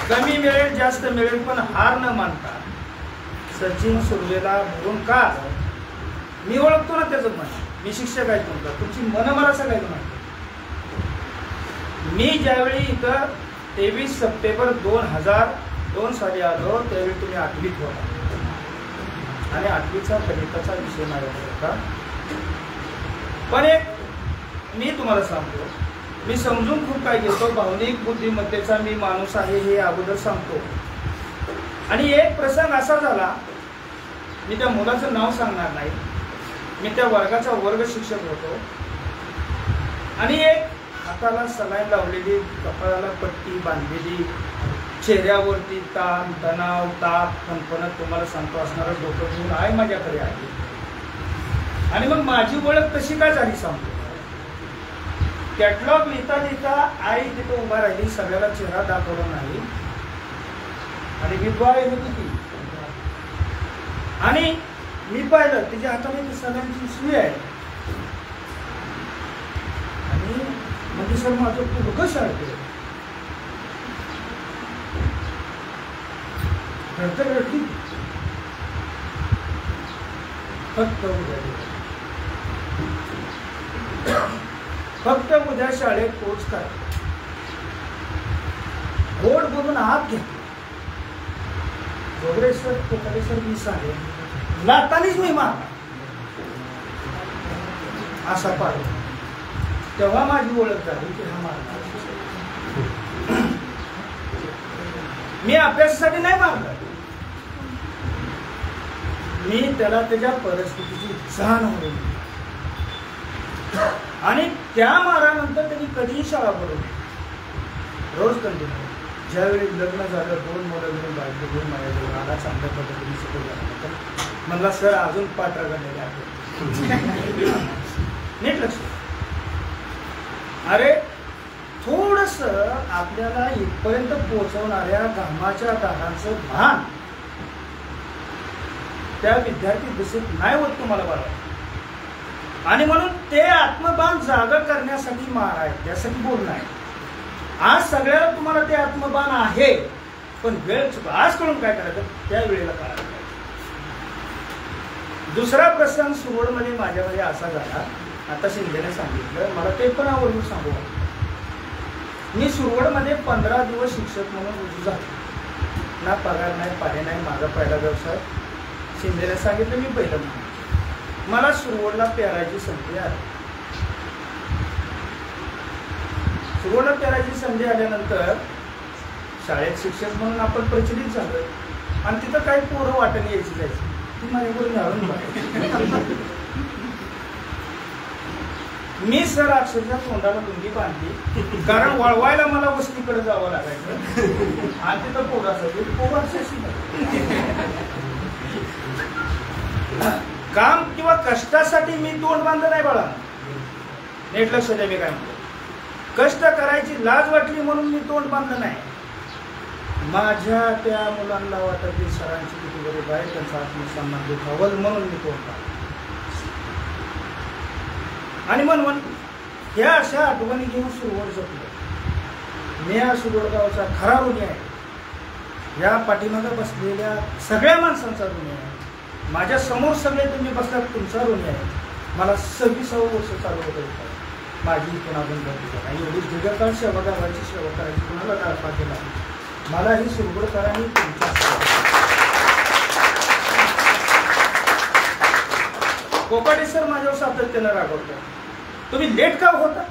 कमी मिळेल जास्त मिळेल पण हार न मानता सचिन सुरवेला म्हणून का मी ओळखतो ना त्याचं मन. मी शिक्षक आहे तुमचा. तुमची मन मला सगळ्यात माहिती. मी ज्यावेळी इथं 23 सप्टेंबर 2002 साली आलो त्यावेळी तुम्ही 8वीत होता आणि 8वीचा गणिताचा विषय माझ्याकडे होता. पण एक मी तुम्हाला सांगतो, मी समजून खूप काय घेतो. भावनिक बुद्धिमत्तेचा मी माणूस आहे हे अगोदर सांगतो. आणि एक प्रसंग असा झाला, मी त्या मुलाचं नाव सांगणार नाही. मी त्या वर्गाचा वर्ग शिक्षक होतो आणि एक हाताला सलाईन लावलेली, कपाळाला पट्टी बांधलेली, चेहऱ्यावरती ताण तणाव ताप फणफणत तुम्हाला सांगतो असणारं डोकं घेऊन आहे माझ्याकडे आहे. आणि मग माझी ओळख कशी काय झाली सांगतो. कॅटलॉग लिहिता लिहिता आई तिथं उभा राहिली. सगळ्याला चेहरा दाखवला नाही आणि विधवा होती ती. आणि मी पाहिलं तिच्या हातामध्ये सगळ्यांची सुई आहे आणि म्हणजे सर माझं तू कसं आहे नंतर रडली. फक्त उद्या शाळेत पोच काय गोड बोलून हात घ्या. जोगरेश्वर कोकडेश्वर मी सांगेन लातानीच मी मार असा पाहिजे. तेव्हा माझी ओळख झाली की हा मारणार. मी अभ्यासासाठी नाही मारला. मी त्याला त्याच्या परिस्थितीची जाण होईल आणि त्या मारानंतर त्यांनी कधीही शाळा बनवली. रोज कंटिन्यू. ज्यावेळी लग्न झालं 2 मुलं घेऊन बायको घेऊन माझ्याजवळ आला. चांगल्या पद्धतीने शिकवल्यानंतर म्हणला सर अजून पाठरा झालेले आहे. नीट लक्ष. अरे थोडस आपल्याला इथपर्यंत पोहोचवणाऱ्या घामाच्या दारांचं भान त्या विद्यार्थी दिसत नाही होत तुम्हाला बरोबर. आणि म्हणून ते आत्मभान जागा करण्यासाठी मार आहे, त्यासाठी बोलणं आहे. आज सगळ्याला तुम्हाला ते आत्मभान आहे पण वेळ आज करून काय करायचं त्या वेळेला करायचं. दुसरा प्रसंग सुरवडमध्ये माझ्यामध्ये असा झाला. आता शिंदेने सांगितलं मला ते पण आवडून सांगू. मी सुरवडमध्ये 15 दिवस शिक्षक म्हणून रुजू झालो. ना पगार नाही पाणी नाही. माझा पहिला व्यवसाय. शिंदेने सांगितलं मी पहिलं म्हणून. मला सुरवडला पेरायची संधी आली. सुरवडला पेरायची संधी आल्यानंतर शाळेत शिक्षक म्हणून आपण प्रचलित झालो. आणि तिथं काही पोरं वाटणी यायची जायची ती माझ्याकडून घालून बघायची. मी सर अक्षरशः तोंडाला लुंगी बांधली कारण वळवायला मला वस्तीकडे जावं लागायचं आणि तिथं पोरं असायची काम किंवा कष्टासाठी मी तोंड बांधलं नाही बाळा. नेट लक्ष द्या मी काय म्हणतो. कष्ट करायची लाज वाटली म्हणून मी तोंड बांधलं नाही. माझ्या त्या मुलांना वाटत की सरांची किती गरीब आहे त्यांचा आत्मसन्मान दुखावल म्हणून मी तोंड बांधलं. आणि म्हणून ह्या अशा आठवणी घेऊन सुरुवात जपलं. मी या सुरवडगावचा खरा ऋणी आहे. या पाठीमागं बसलेल्या सगळ्या माणसांचा ऋणी आहे. माझ्या समोर सगळे तुम्ही बसलात तुमचा ऋणी आहे. मला 26 वर्ष चालू होतं. माझी इथून अजून गरज आणि एवढी दीर्घकाळ सेवा गावाची सेवा करायची कुणाला काळ पाहिजे मला ही सुरवडकरांनी तुमच्या कोकाटे सर माझ्यावर सातत्यानं रागवतात. तुम्ही लेट का होता?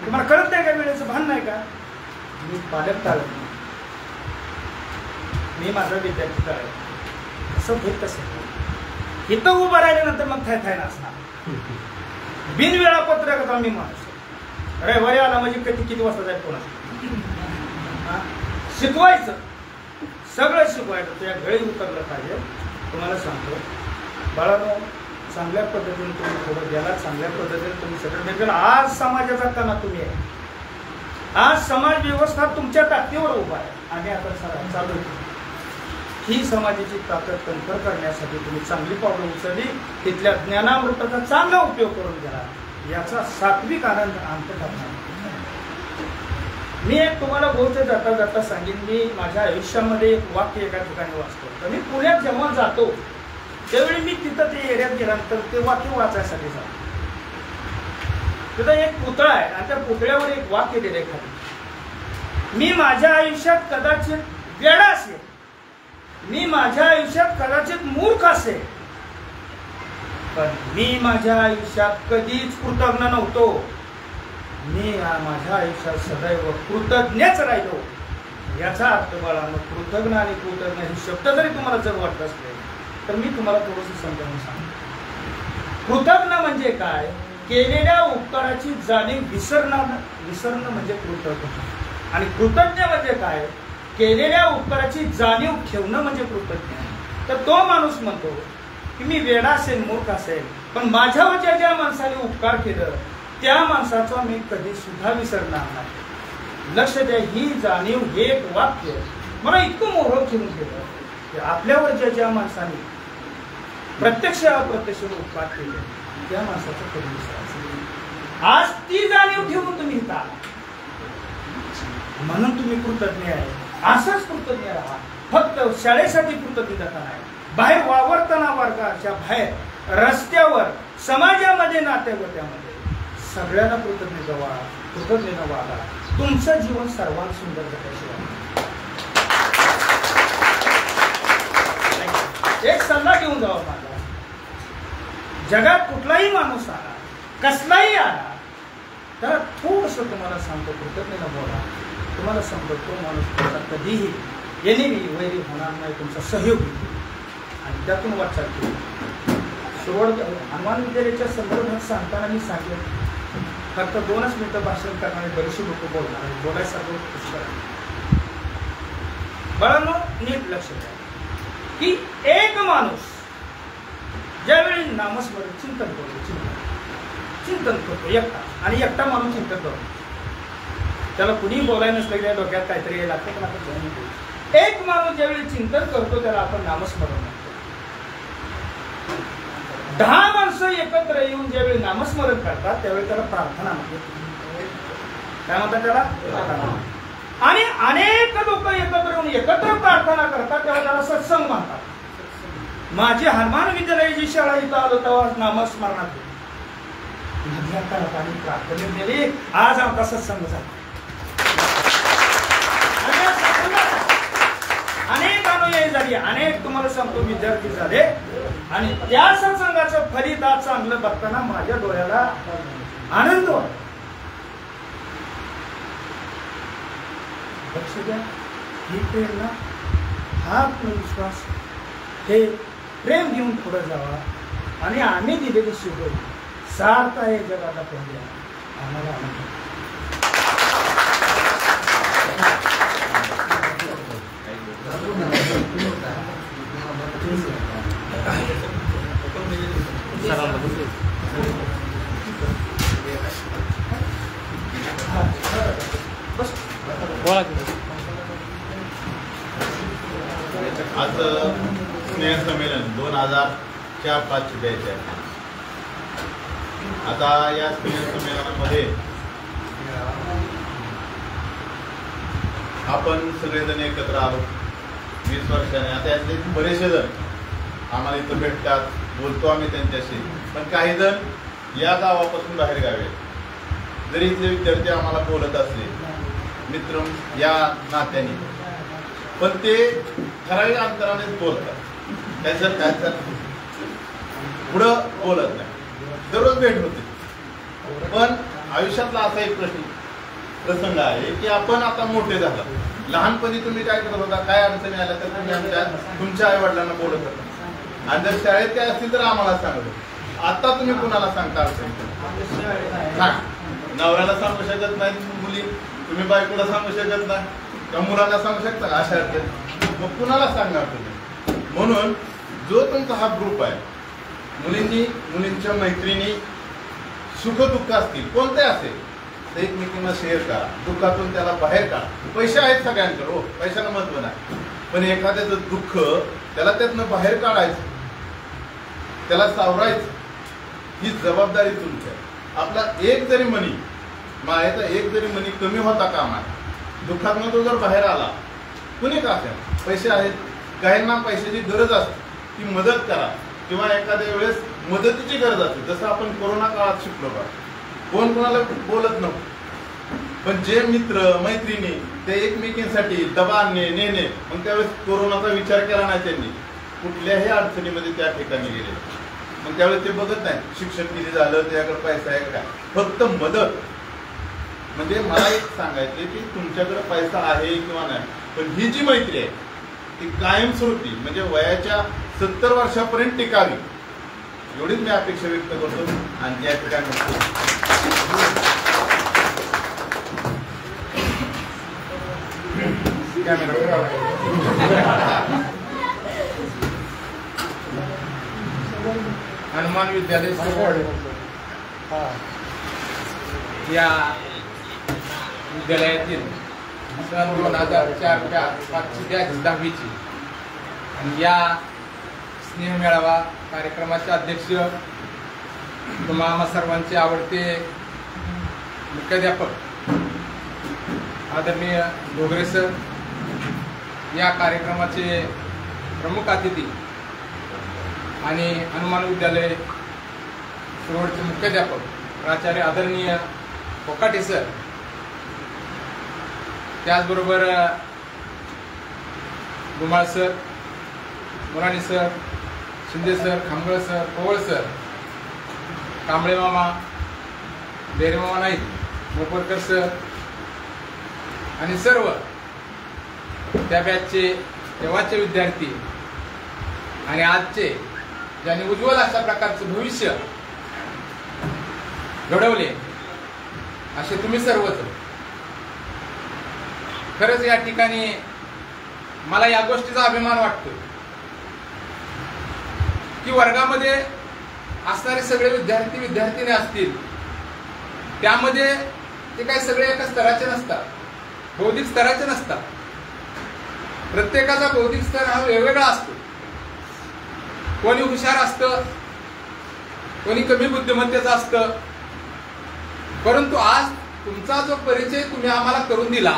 तुम्हाला कळत नाही का वेळेचं भान नाही का? मी पालक टाळत नाही. मी माझा विद्यार्थी टाळत कसं होईल तसं इथं उभं राहिल्यानंतर मग थाय थाय नसणार. बिनवेळापत्रक मी माणूस रविवारी आला म्हणजे किती वाजता जाईल कोणाचं शिकवायचं सगळं शिकवायचं तुझ्या घरी उतरलं पाहिजे. तुम्हाला सांगतो बाळांनो चांगल्या पद्धतीने तुम्ही पुढे गेला चांगल्या पद्धतीने तुम्ही सगळं केलं. आज समाजाचा कणा तुम्ही आहे. आज समाज व्यवस्था तुमच्या ताकदीवर उभा आहे आणि आता चालू ही समाजाची ताकद कणखर करण्यासाठी तुम्ही चांगली पावलं उचलली. तिथल्या ज्ञानामृताचा चांगला उपयोग करून गेला याचा सात्विक आनंद अंत करणार. मी एक तुम्हाला गोष्ट जाता जाता सांगेन. मी माझ्या आयुष्यामध्ये एक वाक्य एका ठिकाणी वाचतो. तर मी पुण्यात जेव्हा जातो त्यावेळी मी तिथं ते एरियात गेल्यानंतर ते वाक्य वाचायसाठी जातो. तिथं एक पुतळा आहे आणि त्या पुतळ्यावर एक वाक्य दिले खाली. मी माझ्या आयुष्यात कदाचित वेडा असेल. मी माझ्या आयुष्यात कदाचित मूर्ख असेल पण मी माझ्या आयुष्यात कधीच कृतज्ञ नव्हतो. मी माझ्या आयुष्यात सदैव कृतज्ञच राहिलो. याचा अर्थ बाळा मग कृतज्ञ आणि कृतज्ञ हे शब्द जरी तुम्हाला जर वाटत असले तर मी तुम्हाला थोडंसं समजावून सांगतो. कृतज्ञ म्हणजे काय? केलेल्या उपकाराची जाणीव विसरणं म्हणजे कृतज्ञ. आणि कृतज्ञ म्हणजे काय? केलेल्या उपकाराची जाणीव ठेवणं म्हणजे कृतज्ञ. तर तो माणूस म्हणतो की मी वेडा असेल मूर्ख असेल पण माझ्यावर ज्या माणसाने उपकार केलं त्या माणसाचा मी कधी सुद्धा विसरणार नाही. लक्ष द्या ही जाणीव हे एक वाक्य मला इतकं मोहर ठेवून गेलं की आपल्यावर ज्या माणसाने प्रत्यक्ष अप्रत्यक्ष उपकार केले त्या माणसाचं कधी विसरायचं. आज ती जाणीव ठेवून तुम्ही इथं आला म्हणून तुम्ही कृतज्ञ आहे. असंच कृतज्ञ राहा. फक्त शाळेसाठी कृतज्ञता नाही. बाहेर वावरताना वर्गाच्या बाहेर रस्त्यावर समाजामध्ये नातेवाईकामध्ये सगळ्यांना कृतज्ञता वाढा. कृतज्ञता वाढा. तुमचं जीवन सर्वात सुंदर झाल्याशिवाय. एक सल्ला घेऊन जावा माझा. जगात कुठलाही माणूस आला कसलाही आला तर थोडस तुम्हाला सांगतो कृतज्ञता बोला. तुम्हाला सांगतो तो माणूस तुमचा कधीही येणेही वैरी होणार नाही. तुमचा सहयोग आणि त्यातून वाटचाल केली. सुरुवात हनुमान विद्यालयाच्या संदर्भात सांगताना मी सांगेन फक्त 2च मिनिटं भाषण करणारे बरेचसे लोक बोलणार आहे. बोलायसारखं पुष्कळ आहे. बाळांनो नीट लक्ष द्या की एक माणूस ज्यावेळी नामस्मरण चिंतन करतो एकटा आणि एकटा माणूस चिंतन करतो त्याला कुणी बोलायला नसलं की डोक्यात काहीतरी लागतं पण आपण एक माणूस ज्यावेळी चिंतन करतो त्याला आपण नामस्मरण म्हणतो. 10 माणसं एकत्र येऊन ज्यावेळी नामस्मरण करतात त्यावेळी त्याला प्रार्थना म्हणतात. काय म्हणतात त्याला? प्रार्थना. आणि अनेक लोक एकत्र येऊन एकत्र प्रार्थना करतात तेव्हा त्याला सत्संग म्हणतात. माझी हनुमान विद्यालयाची शाळा इथं आलो तेव्हा नामस्मरणात प्रार्थनेत गेली. आज आमचा सत्संग झाला. अनेक अनुयायी झाली. अनेक तुम्हाला सांगतो विद्यार्थी झाले आणि त्या सत्संगाचं फलित आज चांगलं बघताना माझ्या डोळ्याला आनंद वाटतो. लक्ष द्या ही प्रेरणा हा आत्मविश्वास हे प्रेम घेऊन पुढे जावा आणि आम्ही दिलेली शिकवण सार्थ आहे जगाला पोहोचल्या आम्हाला आनंद. आज स्नेह संमेलन 2004-5 द्यायचे आहे. आता या स्नेह संमेलनामध्ये आपण सगळेजण एकत्र आलो 20 वर्षाने. आता यातले बरेचसे जण आम्हाला इथं भेटतात, बोलतो आम्ही त्यांच्याशी, पण काही जण या गावापासून बाहेर गावी आहेत. जरी इथले विद्यार्थी आम्हाला बोलत असले मित्र या नात्याने, पण ते ठराविक अंतरानेच बोलतात. काय सर पुढं बोलत नाही. दररोज भेट होते. पण आयुष्यातला असा एक प्रसंग आहे की आपण आता मोठे झाला. लहानपणी तुम्ही काय करत होता, काय अडचणी आल्या तर तुम्ही तुमच्या आई वडिलांना बोलत होता, आणि जर शाळेत काय असतील तर आम्हाला सांगत. आता तुम्ही कुणाला सांगता अडचणी? नवऱ्याला सांगू शकत नाही मुली, तुम्ही बायकोला सांगू शकत नाही, त्या मुलांना सांगू शकता अशा अडचणी, मग कुणाला सांगणार तुम्ही? म्हणून जो तुमचा हा ग्रुप आहे, मुलींच्या मैत्रिणी सुखदुःख असतील कोणते असेल तर एकमेकींना शेअर करा, दुःखातून त्याला बाहेर काढा. पैसे आहेत सगळ्यांकडे, हो पैशाला महत्व नाही, पण एखाद्याचं दुःख त्याला त्यातनं बाहेर काढायचं, त्याला सावरायचं, ही जबाबदारी तुमची आहे. आपला एक जरी मनी मायेचा एक जरी मनी कमी होता कामा नये. दुःखातनं तो जर बाहेर आला, कुणी का असेल, पैसे आहेत, काहींना पैशाची गरज असते, ती मदत करा. किंवा एखाद्या वेळेस मदतीची गरज असते, जसं आपण कोरोना काळात शिकलो का, कोण कोणाला बोलत नव्हतं, पण जे मित्र मैत्रिणी ते एकमेकींसाठी डबा आणणे नेणे, मग त्यावेळेस कोरोनाचा विचार केला नाही त्यांनी, कुठल्याही अडचणीमध्ये त्या ठिकाणी गेले. मग त्यावेळेस ते बघत नाही शिक्षण किती झालं, त्याच्याकडे पैसा आहे का, फक्त मदत. म्हणजे मला एक सांगायचं की तुमच्याकडे पैसा आहे किंवा नाही, पण ही जी मैत्री आहे ती कायमस्वरूपी म्हणजे वयाच्या 70 वर्षापर्यंत टिकावी, एवढीच मी अपेक्षा व्यक्त करतो. आणि या ठिकाणी हनुमान विद्यालय या विद्यालयातील सन 2004-5 10वीची आणि या स्नेह मेळावा कार्यक्रमाचे अध्यक्ष तुम्हा आम्हा सर्वांचे आवडते मुख्याध्यापक आदरणीय घोगरे सर, या कार्यक्रमाचे प्रमुख अतिथी आणि हनुमान विद्यालय सुरवडचे मुख्याध्यापक प्राचार्य आदरणीय कोकाटे सर, त्याचबरोबर Gumal sir, Murani sir, Shinde sir, Khambal sir, Powal sir, Kamble मामा, बेरे मामा नाईक, मोपरकर सर आणि सर्व त्या बॅचचे तेव्हाचे विद्यार्थी आणि आजचे ज्यांनी उज्ज्वल अशा प्रकारचं भविष्य घडवले असे तुम्ही सर्वच. खरंच या ठिकाणी मला या गोष्टीचा अभिमान वाटतो की वर्गामध्ये असणारे सगळे विद्यार्थी असतील, त्यामध्ये ते काही सगळे एका स्तराचे नसतात, बौद्धिक स्तराचे नसतात. प्रत्येकाचा बौद्धिक स्तर हा वेगवेगळा असतो. कोणी हुशार असतं, कोणी कमी बुद्धिमत्तेचं असतं. परंतु आज तुमचा जो परिचय तुम्ही आम्हाला करून दिला,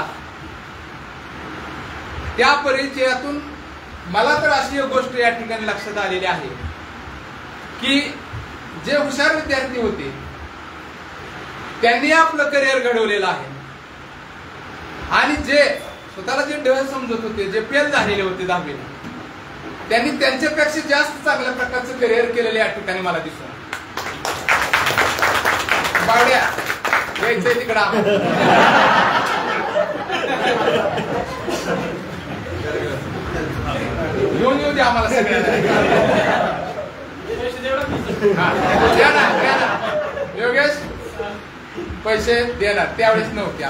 त्या परिचयातून मला तर अशी एक गोष्ट या ठिकाणी लक्षात आलेली आहे की जे हुशार विद्यार्थी होते त्यांनी आपलं करिअर घडवलेलं आहे, आणि जे स्वतःला जे ढ समजत होते, जे फेल झालेले होते 10वीला, त्यांनी त्यांच्यापेक्षा जास्त चांगल्या प्रकारचं करिअर केलेलं या ठिकाणी मला दिसून. बावड्या यायचंय तिकडं. की आम्हाला सगळ्यांना. द्या ना योगेश, पैसे देणार त्यावेळेस नव्हते.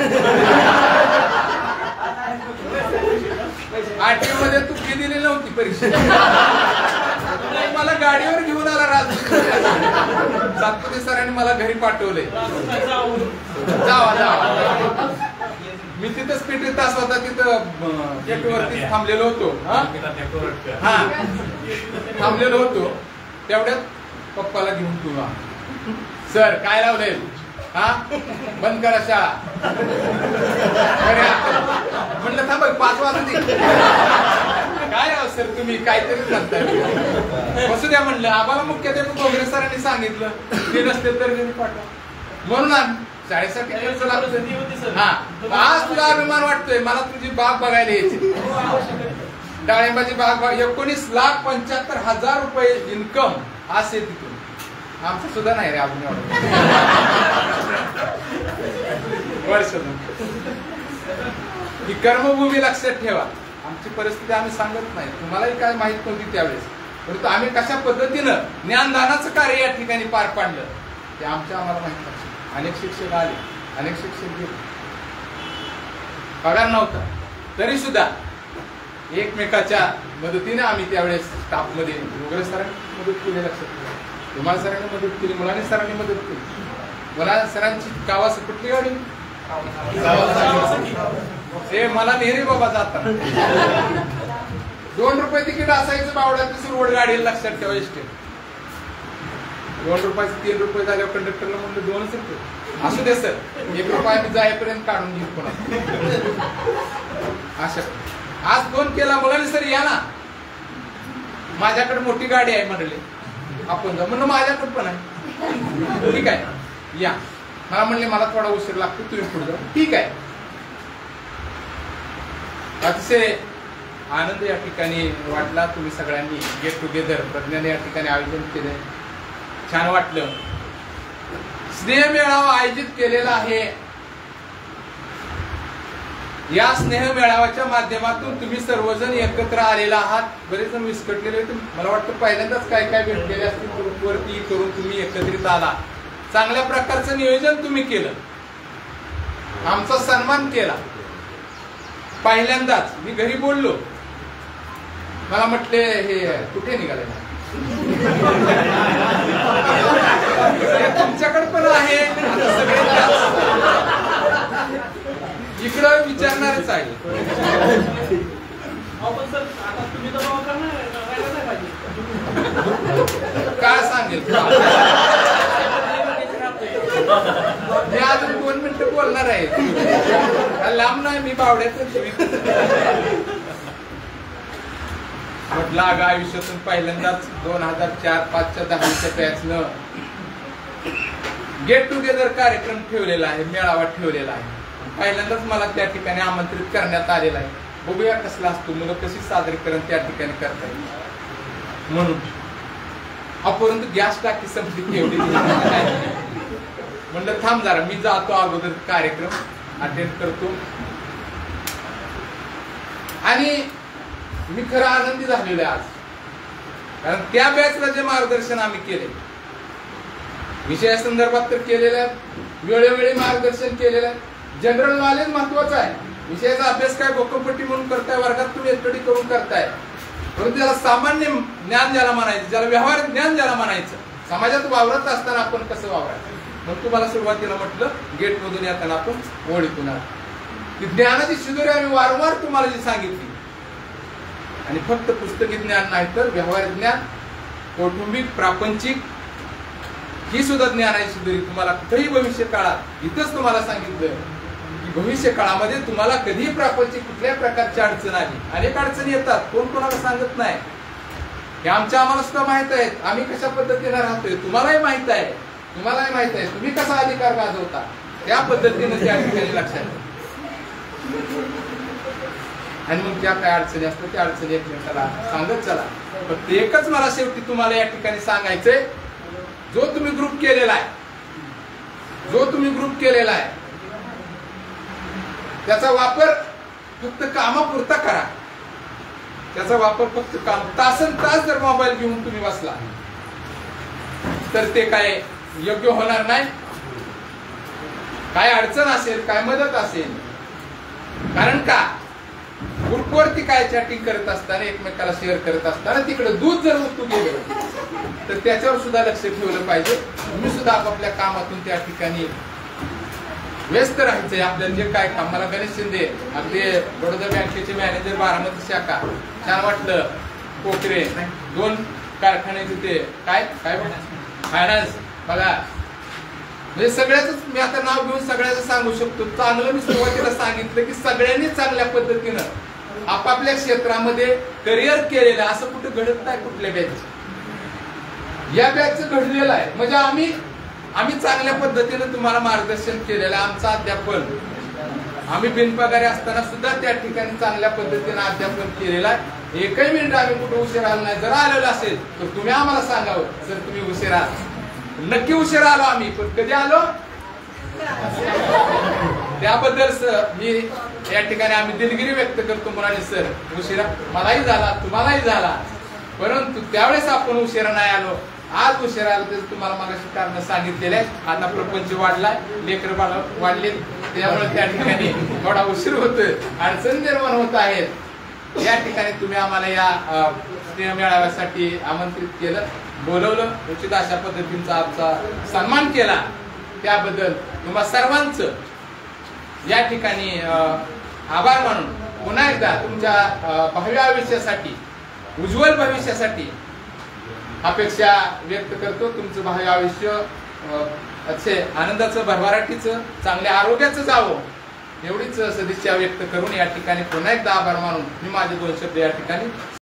आठवी मध्ये तू फी दिली नव्हती परीक्षा, मला गाडीवर घेऊन आला राजूर. सातपुते सरांनी मला घरी पाठवले. जावा मी तिथंच पेटी तास होता, तिथं गेटवरती थांबलेलो होतो. हा थांबलेलो होतो. तेवढ्यात पप्पाला घेऊन तुला सर काय लावलंय, हा बंद करा शाळा. म्हणलं थांब 5 वाजता काय राव सर तुम्ही काहीतरी सांगताय. बसू द्या म्हणलं. आम्हाला मुख्याध्यापक गोगरे सरांनी सांगितलं ते नसते तर घरी पाठवा म्हणून शाळेसाठी खर्च लागतो. हा आज तुला अभिमान वाटतोय, मला तुझी बाग बघायला यायची. डाळिंबाची बाग 19,75,000 रुपये इन्कम आज शेतीतून. आमचं सुद्धा नाही रे अजून वर्ष. ही कर्मभूमी लक्षात ठेवा. आमची परिस्थिती आम्ही सांगत नाही, तुम्हालाही काय माहित नव्हती त्यावेळेस, परंतु आम्ही कशा पद्धतीनं ज्ञानदानाचं कार्य या ठिकाणी पार पाडलं ते आमच्या आम्हाला माहित नाही. अनेक शिक्षक आले, अनेक शिक्षक गेले, पगार नव्हता तरी सुद्धा एकमेकाच्या मदतीने आम्ही त्यावेळेस स्टाफ मध्ये वगैरे सरांनी मदत केली. लक्षात ठेवा. तुम्हाला सरांनी मदत केली, मुलांनी सरांनी मदत केली. मला सरांची गावास कुठली गाडी हे मला नेहरी बाबा जाताना 2 रुपये तिकीट असायचं बावड्याची सुरवड गाडीला. लक्षात ठेवा. एसटी 2 रुपयाचे 3 रुपये झाल्यावर कंडक्टरला म्हणलं 2च रुपये असू दे सर, 1 रुपया मी जाईपर्यंत काढून घेऊ कोणा. अशा आज फोन केला मुलांनी सर या ना, माझ्याकडे मोठी गाडी आहे म्हणले, आपण जा म्हणलं माझ्याकडे पण आहे. ठीक आहे या. मला म्हणले मला थोडा उशीर लागतो, तुम्ही पुढे जा. ठीक आहे. अतिशय आनंद या ठिकाणी वाटला. तुम्ही सगळ्यांनी गेट टुगेदर प्रज्ञाने या ठिकाणी आयोजन केले, छान वाटलं. स्नेह मेळावा आयोजित केलेला आहे. या स्नेह मेळाव्याच्या माध्यमातून तुम्ही सर्वजण एकत्र आलेला आहात. बरेच जण विस्कटलेले, मला वाटतं पहिल्यांदाच काय काय भेटलेले असतील ग्रुपवरती करून तुम्ही एकत्रित आला. चांगल्या प्रकारचं नियोजन तुम्ही केलं, आमचा सन्मान केला. पहिल्यांदाच मी घरी बोललो, मला म्हटले हे कुठे निघाले, तुमच्याकडे पण आहे इकडं विचारणारच आहे. काय सांगेल मी अजून 2 मिनिटं बोलणार आहे. लांब नाही मी बावड्याच म्हटलं. अगं आयुष्यातून पहिल्यांदाच 2004-05च्या 10वीच्या बॅचनं गेट टुगेदर कार्यक्रम ठेवलेला आहे, मेळावा ठेवलेला आहे. पहिल्यांदाच मला त्या ठिकाणी आमंत्रित करण्यात आलेला आहे. बघूया कसला असतो, मुलं कशी सादरीकरण त्या ठिकाणी करता येईल म्हणून. परंतु गॅस टाकी संपली एवढी म्हणलं थांब जरा मी जातो अगोदर कार्यक्रम अटेंड करतो. आणि मी खरं आनंदी झालेलो आहे आज, कारण त्या बॅचला जे मार्गदर्शन आम्ही केले, विषयासंदर्भात तर केलेलं आहे, वेळोवेळी मार्गदर्शन केलेलं आहे. जनरल नॉलेज महत्वाचं आहे. विषयाचा अभ्यास काय गोकमपट्टी म्हणून करताय, वर्गात तुम्ही स्टडी करून करताय, परंतु त्याला सामान्य ज्ञान ज्याला म्हणायचं, ज्याला व्यवहार ज्ञान ज्याला म्हणायचं, समाजात वावरत असताना आपण कसं वावरायचं. मग तुम्हाला सुरुवातीला म्हटलं गेट मधून येताना आपण ओळखून आलो. ज्ञानाची शिदोरी आम्ही वारंवार तुम्हाला जी सांगितली, आणि फक्त पुस्तकी ज्ञान नाही तर व्यवहार ज्ञान, कौटुंबिक, प्रापंचिक ही सुद्धा ज्ञानाची शिदोरी तुम्हाला कुठेही भविष्य काळात इथंच तुम्हाला सांगितलं की भविष्य काळामध्ये तुम्हाला कधीही प्रापंचिक कुठल्याही प्रकारची अडचण आली. अनेक अडचणी येतात, कोण कोणाला सांगत नाही. हे आमच्या आम्हाला सुद्धा माहित आहे. आम्ही कशा पद्धतीने राहतोय तुम्हालाही माहित आहे, तुम्हालाही माहित आहे तुम्ही कसा अधिकार गाजवता, त्या पद्धतीने त्या ठिकाणी लक्षात. आणि मग ज्या काय अडचणी असतात त्या अडचणी एकमेकाला सांगत चला. फक्त एकच मला शेवटी तुम्हाला या ठिकाणी सांगायचंय, जो तुम्ही ग्रुप केलेला आहे, जो तुम्ही ग्रुप केलेला आहे त्याचा वापर फक्त कामापुरता करा. त्याचा वापर फक्त काम तासन तास जर मोबाईल घेऊन तुम्ही बसला तर ते काय योग्य होणार नाही. काय अडचण असेल, काय मदत असेल, कारण का ग्रुपवरती काय चॅटिंग करत असताना, एकमेकाला शेअर करत असताना तिकडे दूध जर उतू गेलं तर त्याच्यावर सुद्धा लक्ष ठेवलं पाहिजे. तुम्ही सुद्धा आपापल्या कामातून त्या ठिकाणी व्यस्त राहायचंय. आपल्याला जे काय काम, मला गणेश शिंदे अगदी बडोदा बँकेचे मॅनेजर बारामती शाखा, छान वाटलं. कोकरे 2 कारखाने तिथे काय काय फायनान्स बघा, म्हणजे सगळ्याच मी आता नाव घेऊन सगळ्याच सांगू शकतो. चांगलं मी सुरुवातीला सांगितलं की सगळ्यांनी चांगल्या पद्धतीनं आपापल्या क्षेत्रामध्ये करिअर केलेलं असं कुठं घडत नाही. कुठल्या बॅच या बॅचचं घडलेलं आहे. म्हणजे आम्ही चांगल्या पद्धतीनं तुम्हाला मार्गदर्शन केलेलं आहे. आमचं अध्यापन आम्ही बिनपगारी असताना सुद्धा त्या ठिकाणी चांगल्या पद्धतीनं अध्यापन केलेलं आहे. एकही मिनिट आम्ही कुठं उशीर आलो नाही. जर आलेलं असेल तर तुम्ही आम्हाला सांगावं, सर तुम्ही उशीर आला. नक्की उशीर आलो आम्ही, पण कधी आलो त्याबद्दल मी या ठिकाणी आम्ही दिलगिरी व्यक्त करतो. मुलांनी सर उशिरा मलाही झाला, तुम्हालाही झाला, परंतु त्यावेळेस आपण उशिरा नाही आलो. आज उशिरा आलो त्याचं तुम्हाला मागाशी कारण सांगितलेलं आहे. आता प्रपंच वाढलाय, लेकर वाढले, त्यामुळे त्या ठिकाणी थोडा उशीर होतोय, अडचण निर्माण होत आहेत. या ठिकाणी तुम्ही आम्हाला या स्नेह मेळाव्यासाठी आमंत्रित केलं, बोलवलं, उचित अशा पद्धतीचा आमचा सन्मान केला. त्याबद्दल तुम्हा सर्वांचं या ठिकाणी आभार मानून पुन्हा एकदा तुमच्या भावी आयुष्यासाठी, उज्ज्वल भविष्यासाठी अपेक्षा व्यक्त करतो. तुमचं भावी आयुष्य अतिशय आनंदाचं, भरभराटीचं, चांगल्या आरोग्याचं जावं एवढीच सदिच्छा व्यक्त करून या ठिकाणी पुन्हा एकदा आभार मानून मी माझे 2 शब्द या ठिकाणी